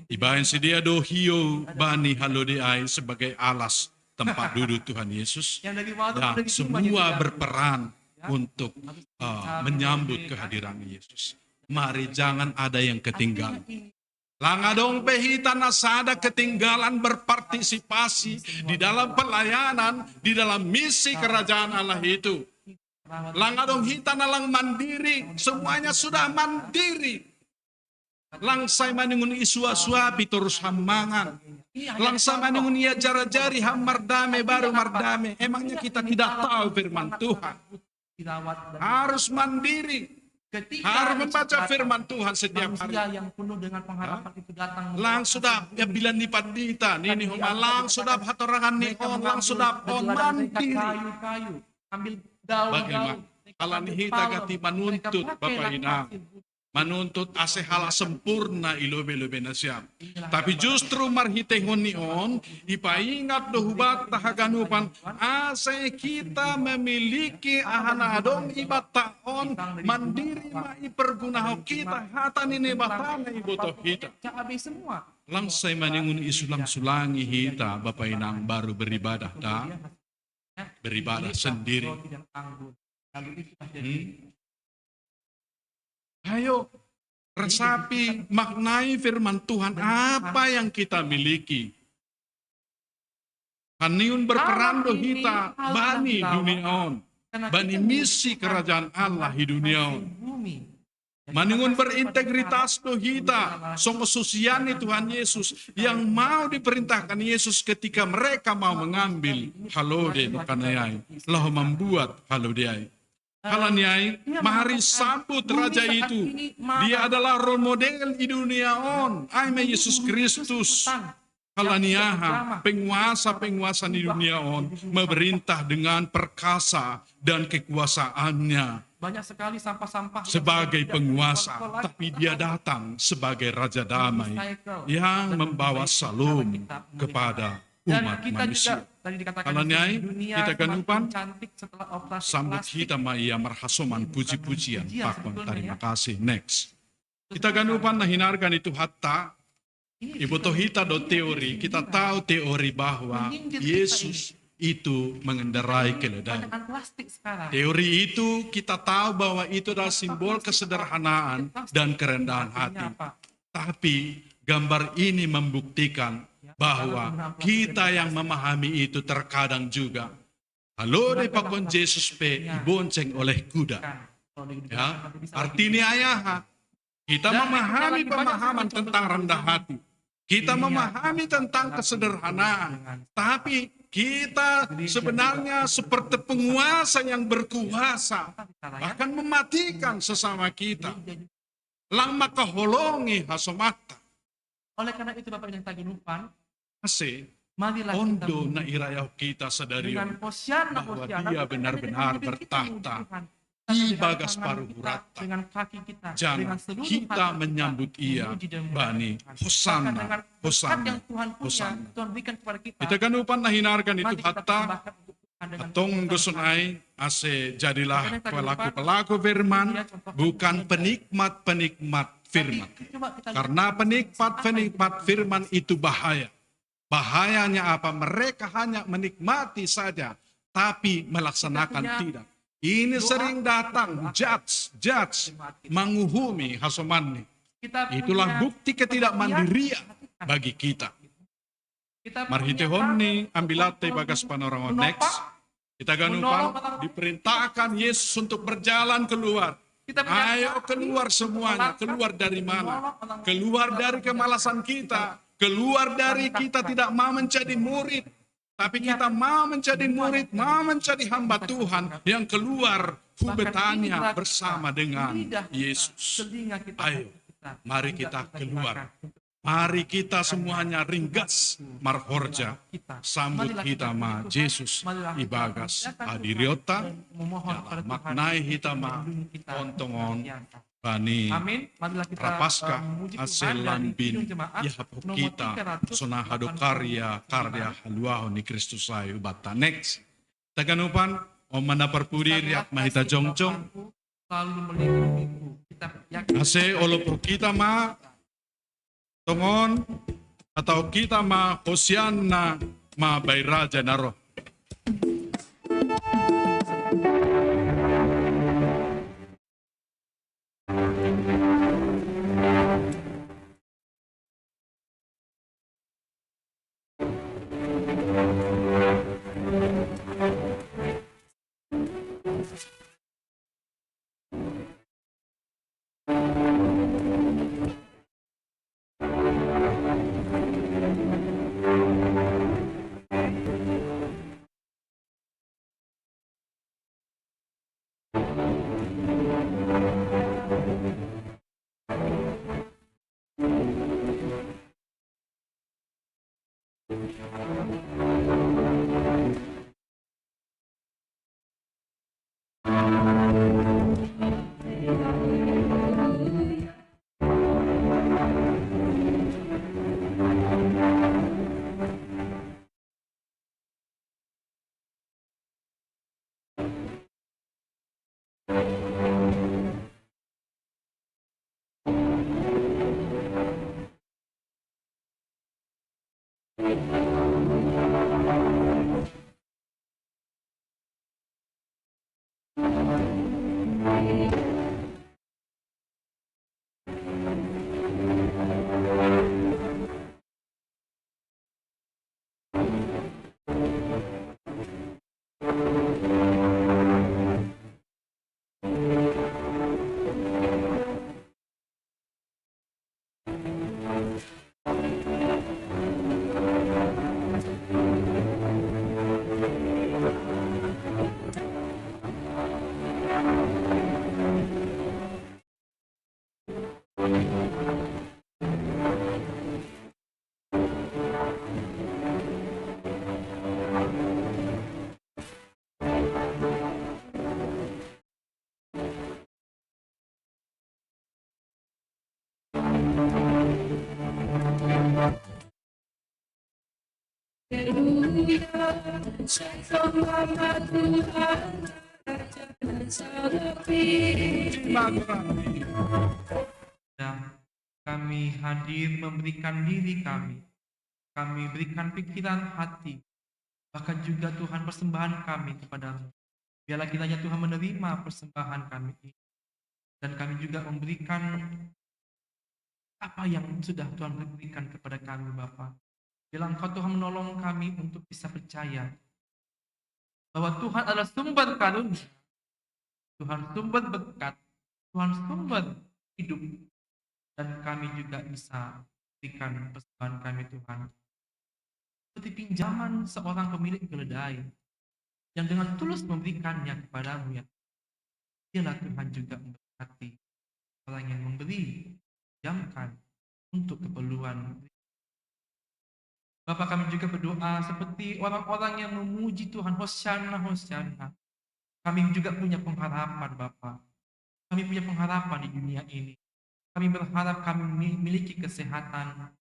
Ibahin si dia do hiyo bani halode ay sebagai alas tempat duduk Tuhan Yesus. Dan semua berperan untuk menyambut kehadiran Yesus. Mari jangan ada yang ketinggalan. Langadong pehita nasada ketinggalan berpartisipasi di dalam pelayanan, di dalam misi kerajaan Allah itu. Langadong hita nalang mandiri, semuanya sudah mandiri. Langsai maningun isua-suapi terus hammangan. Langsai maningun ia jara-jari ham mardame baru mardame. Emangnya kita tidak tahu firman Tuhan. Harus mandiri. Harus membaca firman Tuhan setiap hari. Yang penuh dengan pengharapan itu datang. Lang sudah ya bilan di padita nini huma lang sudah hatorangan ni on lang sudah on mandiri. Kayu-kayu ambil daun. Bagaimana? Kalau hita gati manuntut Bapak Ina, manuntut ase hala sempurna ilobe-lobe na siya. Tapi justru marhitehon ni on, ipaingat dohubat tahaganupan, ase kita memiliki ahana adong ibat taon, mandiri maipergunaho kita, hata nini batana iboto kita. Langsay maningun isulang-sulangi hita, Bapak Inang baru beribadah dah, beribadah sendiri. Ayo, resapi, maknai firman Tuhan apa yang kita miliki. Haniun berperan do hita bani dunia on. Bani misi kerajaan Allah di dunia on. Maningun berintegritas do hita songo susiani Tuhan Yesus yang mau diperintahkan Yesus ketika mereka mau mengambil halode do kanayai. Loh membuat halode. Halaniai, mari sambut raja itu. Dia adalah role model di dunia on. Aime Yesus Kristus. Halaniaha, penguasa-penguasa di dunia on memerintah dengan perkasa dan kekuasaannya. Banyak sekali sampah-sampah Sebagai penguasa, tapi dia datang sebagai Raja Damai yang membawa salum kepada umat manusia. Halaniai, kita ganupan sambut kita maya marhasoman puji-pujian. Pakon, terima kasih. Next. Kita ganupan nahinarkan itu hatta. Ibu tohita do teori, kita tahu teori bahwa Yesus itu mengendarai keledai. Teori itu kita tahu bahwa itu adalah simbol kesederhanaan dan kerendahan hati. Tapi gambar ini membuktikan bahwa kita yang memahami itu terkadang juga halo de pakon Yesus pe dibonceng oleh kuda. Ya, artinya ayah kita memahami pemahaman tentang rendah hati. Kita memahami tentang kesederhanaan. Tapi kita sebenarnya seperti penguasa yang berkuasa. Bahkan mematikan sesama kita. Lama keholongi hasomata. Oleh karena itu Bapak yang taginupan, Ondo na irayah kita sadari bahwa dia benar-benar bertahta di bagas paruh rata. Jangan kita menyambut ia bani Hosanna, Hosanna, Hosanna. Kita kan upan nahinarkan itu hatta atong gusunai ase jadilah pelaku-pelaku firman, bukan penikmat-penikmat firman. Karena penikmat-penikmat firman itu bahaya. Bahayanya apa? Mereka hanya menikmati saja, tapi melaksanakan tidak. Ini sering datang, judge, menguhumi hasomanni. Itulah bukti ketidakmandirian bagi kita. Marhitehonni ambilate bagas panorangon next. Kita ganupan diperintahkan Yesus untuk berjalan keluar. Ayo keluar semuanya, keluar dari mana? Keluar dari kemalasan kita. Keluar dari kita tidak mau menjadi murid, tapi kita mau menjadi murid, mau menjadi hamba Tuhan yang keluar Betania bersama dengan Yesus. Ayo, mari kita keluar. Mari kita semuanya ringgas marhorja. Sambut kita ma Yesus ibagas adiriota. Maknai kita ma ontongon. Bani rapaska aselan bin yahapok kita sonahado karya haluaho ni Kristus ayu bata. Next. Taganupan o manaparpuri riak mahita jongchong. Ase olopo kita ma tongon atau kita ma Hosianna ma bayraja naro. Dan kami hadir memberikan diri kami. Kami berikan pikiran, hati, bahkan juga Tuhan persembahan kami kepadamu. Biarlah kiranya Tuhan menerima persembahan kami ini. Dan kami juga memberikan apa yang sudah Tuhan berikan kepada kami Bapa. Biarlah Engkau Tuhan menolong kami untuk bisa percaya bahwa Tuhan adalah sumber karunia, Tuhan sumber berkat, Tuhan sumber hidup. Dan kami juga bisa berikan persembahan kami Tuhan. Seperti pinjaman seorang pemilik keledai yang dengan tulus memberikannya kepadamu ya. Biarlah Tuhan juga memberkati orang yang memberi, pinjamkan untuk keperluan. Bapak, kami juga berdoa seperti orang-orang yang memuji Tuhan, Hosyanna, Hosyanna. Kami juga punya pengharapan Bapak. Kami punya pengharapan di dunia ini. Kami berharap kami memiliki kesehatan.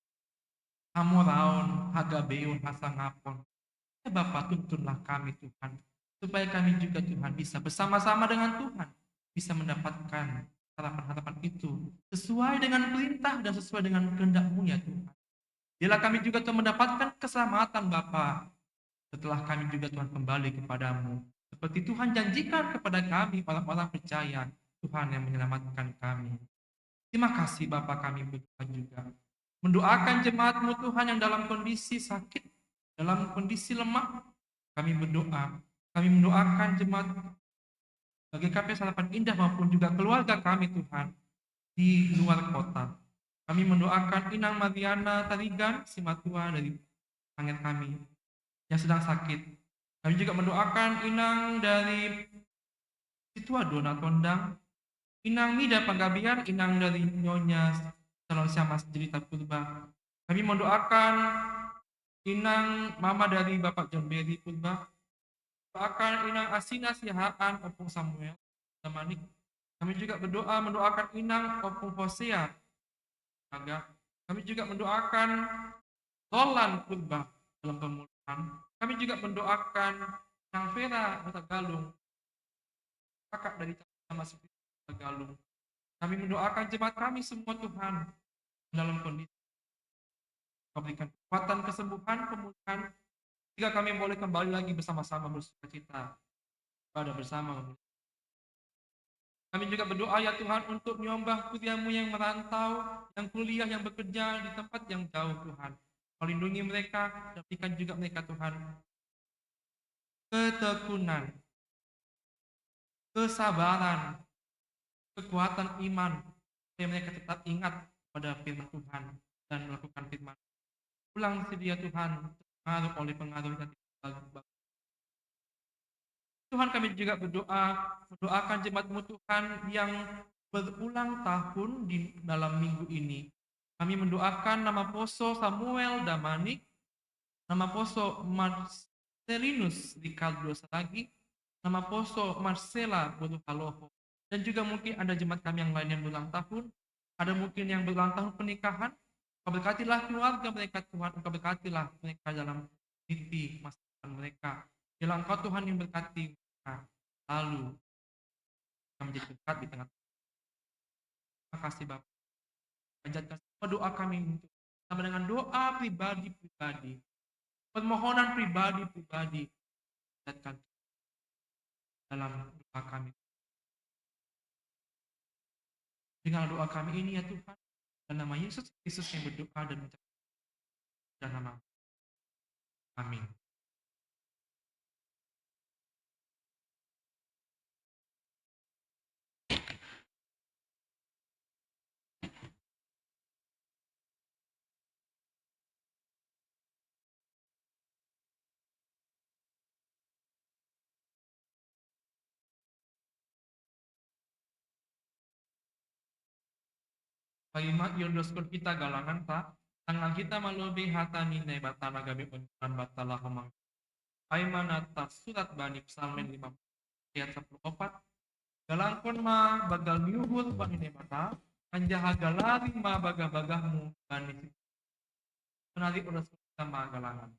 Hamoraon, Hagabeon, Hasangapon. Ya Bapak, tuntunlah kami Tuhan. Supaya kami juga Tuhan bisa bersama-sama dengan Tuhan. Bisa mendapatkan harapan-harapan itu. Sesuai dengan perintah dan sesuai dengan kehendak-Mu ya Tuhan. Biarlah kami juga Tuhan mendapatkan keselamatan Bapa. Setelah kami juga Tuhan kembali kepadamu. Seperti Tuhan janjikan kepada kami, orang-orang percaya. Tuhan yang menyelamatkan kami. Terima kasih Bapa, kami berdoa juga. Mendoakan jemaat-Mu Tuhan yang dalam kondisi sakit, dalam kondisi lemah. Kami berdoa. Kami mendoakan jemaat GKP Harapan Indah maupun juga keluarga kami Tuhan di luar kota. Kami mendoakan Inang Mariana Tarigan, si matua dari pangen kami yang sedang sakit. Kami juga mendoakan Inang dari Situa Dona Tondang, Inang Mida Panggabian, Inang dari Nyonya Calon Syama Jelita Purba. Kami mendoakan Inang Mama dari Bapak John Berry Purba. Doakan Inang Asina Sihaan Opung Samuel Damanik. Kami juga berdoa mendoakan Inang Opung Hosea. Kami juga mendoakan Roland Purba dalam pemulihan. Kami juga mendoakan Inang Vera Galung, kakak dari Sama Galung. Kami mendoakan jemaat kami semua Tuhan dalam kondisi memberikan kekuatan, kesembuhan, pemulihan, jika kami boleh kembali lagi bersama-sama bersukacita pada bersama. Kami juga berdoa ya Tuhan untuk menyembah putri-Mu yang merantau, yang kuliah, yang bekerja di tempat yang jauh Tuhan. Melindungi mereka dan berikan juga mereka Tuhan ketekunan, kesabaran, kekuatan iman, supaya mereka tetap ingat pada firman Tuhan dan melakukan firman. Ulang sedia Tuhan, pengaruh oleh pengaruh yang tidak. Tuhan, kami juga berdoa, mendoakan jemaat-Mu Tuhan yang berulang tahun di dalam minggu ini. Kami mendoakan nama Poso Samuel Damanik, nama Poso Marcelinus Ricardo Saragi, nama Poso Marcela Boduhaloho. Dan juga mungkin ada jemaat kami yang lain yang berulang tahun, ada mungkin yang berulang tahun pernikahan. Engkau berkatilah keluarga mereka Tuhan, Engkau berkatilah mereka dalam mimpi masa depan mereka. Biarlah Engkau Tuhan yang berkati mereka, lalu kita menjadi berkat di tengah. Terima kasih Bapak. Panjatkan semua doa kami untuk sama dengan doa pribadi-pribadi, permohonan pribadi-pribadi, panjatkan dalam doa kami. Dengan doa kami ini ya Tuhan, dalam nama Yesus Kristus yang berdoa dan mengucapkan dalam nama. Amin. Paimak yodoskun kita galangan ta, tangan kita malubi hatami nai batana gabi penjuan batala kemang. Aiman atas surat Bani Psalmen 5 ayat 14. Galangkon ma bagal miuhut bani mata, anjaha galari ma bagah-bagahmu bani. Menari ulas kita ma galangan.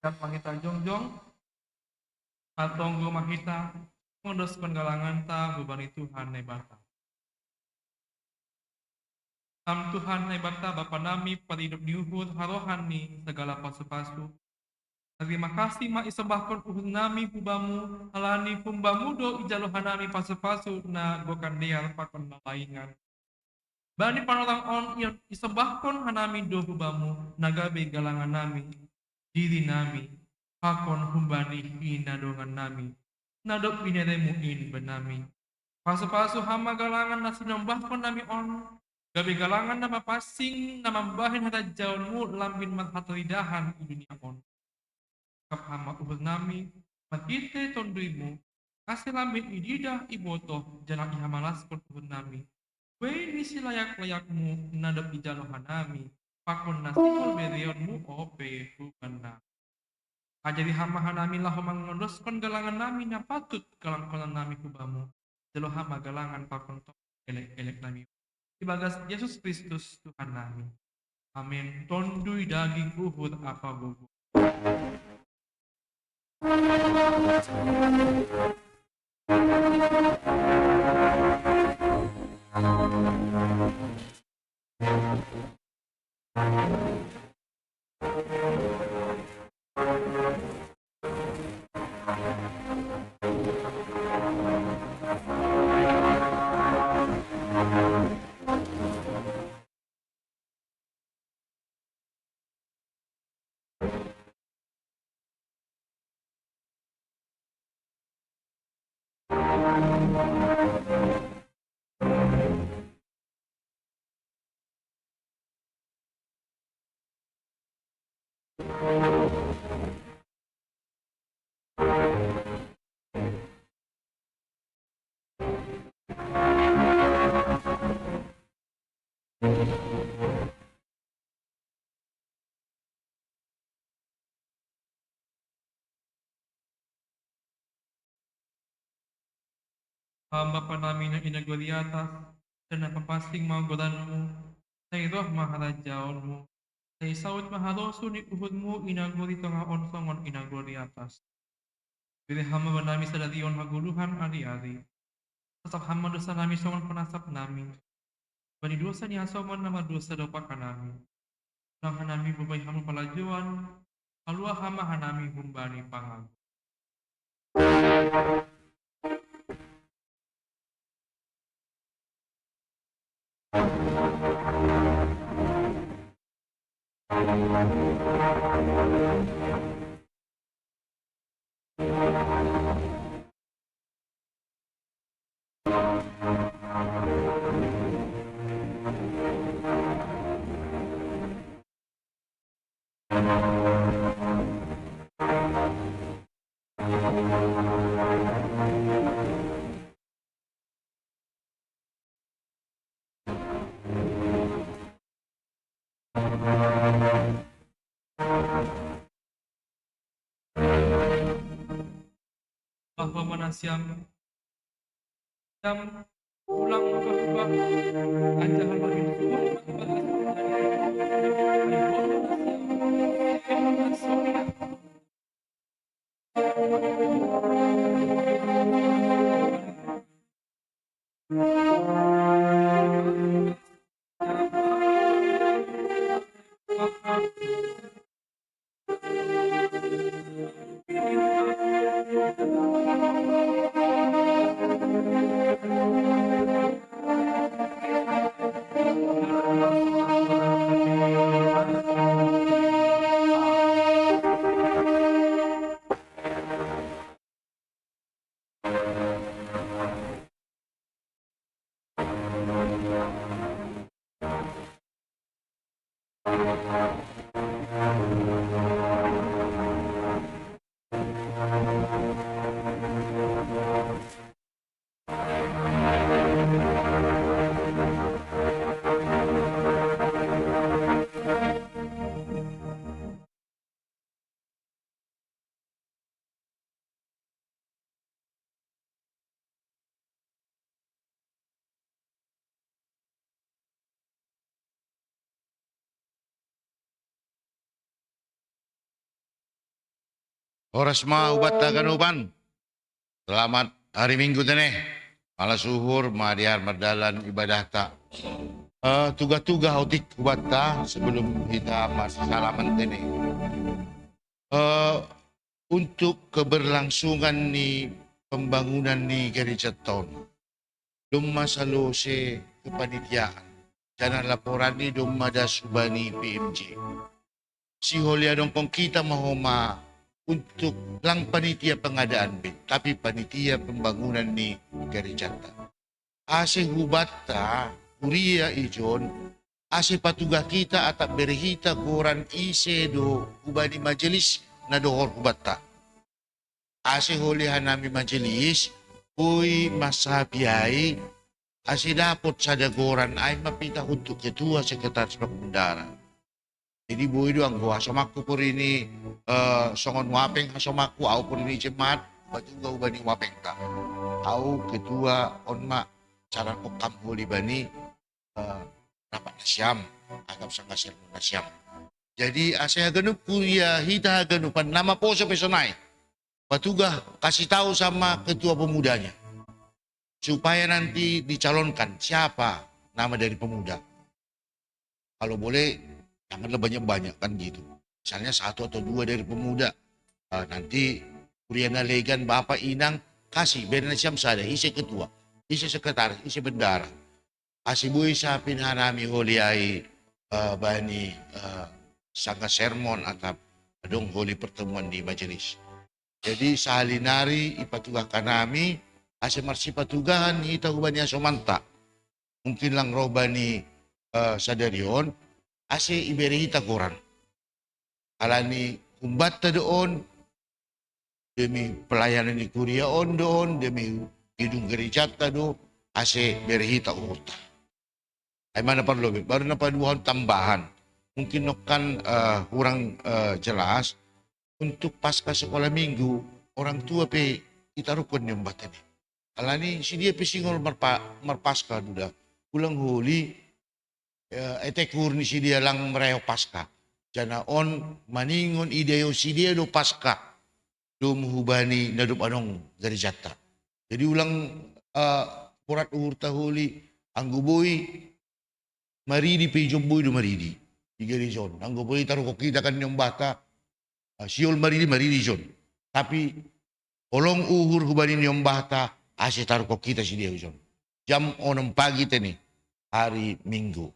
Dan pangita jongjong atonggo mahita ngondos penggalangan ta beban Tuhan nebata. Am Tuhan nebata Bapa nami paridup diuhur harohani segala pasu-pasu. Terima kasih ma isembahkan uhur nami hubamu alani humbamu do ijalohan nami pasu-pasu na gokan dear pakon nalaingan. Bani panorang on ion isembahkan hanami do hubamu nagabe galangan nami diri nami hakon humbani inadongan nami nadok bineremu in benami pasu-pasu hama galangan nasi nambahkan nami on gabe galangan nama pasing nama bahin hata jaunmu lambin manhatalidahan di dunia on kap hama uhur nami makite tondrimu kasih lambin ididah ibotoh jalan ihamalas kon uhur nami wei misi layak-layakmu nadok ijalohan nami pakon nasihol berionmu ope hubanda. Ajari hama hanami lah mangondoskan galangan nami na patut galangkonan nami hubamu. Jelo hama galangan pakon tok elek-elek nami. Ibagas Yesus Kristus Tuhan nami. Amin. Tondui daging uhur apa bobo. Bapa namin na inagwaliatas, dan papasing mga godanmu, sa iroh maharajaonmu, sa isaut maharoso ni uhudmu inaguri nga onsongon inaguri atas. Diri hama banami sa darion haguluhan ari-ari. Sasak hama dosa nami songon panasap nami. Bani dosa ni asoman nama dosa dopa kanami. Nang hanami babay hama palajuan, alua hama hanami humbani pangag. Bahwa manasyam jam ulang berubah anjah halabin semua Oras ma ubat taganupan. Selamat hari Minggu tene. Malah suhur madiar merdalan ibadah tak. Tuga-tuga otik ubat ta sebelum kita masih salaman tene. Untuk keberlangsungan ni pembangunan ni gereja tahun. Dumma salose kepanitiaan. Jangan laporan ni dumma da subani PMJ. Si holiadong kong kita mahoma untuk lang panitia pengadaan bin, tapi panitia pembangunan ni gereja. Ase hubata, kuria ijon, ase patuga kita atap berhita koran ise do hubani majelis na dohor hubata. Ase holihan nami majelis, uy masabiay, ase dapot sa dagoran ay mapita untuk ketua sekretaris pemudara. Jadi boy doang gua somaku por ini songon wapeng somaku au por ini cemat baju gua ubani wapeng ka. Au ketua onma cara kokam holi bani rapat nasyam agam sangga sermon nasyam. Jadi asya ganup kuliah hita ganupan nama poso pesonai. Patuga kasih tahu sama ketua pemudanya supaya nanti dicalonkan siapa nama dari pemuda. Kalau boleh janganlah banyak-banyak kan gitu. Misalnya 1 atau 2 dari pemuda. Nanti Kuriana Legan, Bapak Inang, kasih. Benar siam sada, isi ketua, isi sekretaris, isi bendara. Kasih bui sapin hanami holiai bani sangka sermon atau dong holi pertemuan di majelis. Jadi sahalinari ipatugah kanami, kasih marsi patugahan ita hubani asomanta. Mungkin lang robani sadarion, ase iberita koran. Alani kumbata doon, demi pelayanan di kuria on doon, demi hidung gereja do, ase berhita urta. Ay mana perlu, baru napaduhan tambahan. Mungkin kan kurang jelas, untuk pasca sekolah minggu, orang tua pe itarukun yang batene. Alani si dia pe singol marpaska duda. ulang huli etekur ni si dia lang mereo Paskah. Jana on maningon ideo si dia do Paskah do muhubani nadup anong dari jata. Jadi ulang purat uhur tahuli angguboy maridi pejomboy do maridi. Tiga rizon. Angguboy taruh kok kita kan nyong bata siol maridi zon. Tapi olong uhur hubani nyong bata ase taruh kok kita si dia zon. Jam 6 pagi teni hari Minggu.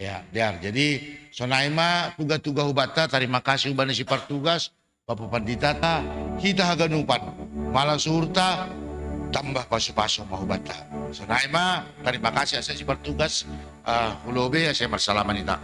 Ya, biar. Jadi sonaima tugas-tugas hubata terima kasih ubani si partugas Bapak Panditata kita haganupan malah surta tambah pasu-pasu mau hubata. Sonaima terima kasih saya si partugas ulobe saya bersalaman ita.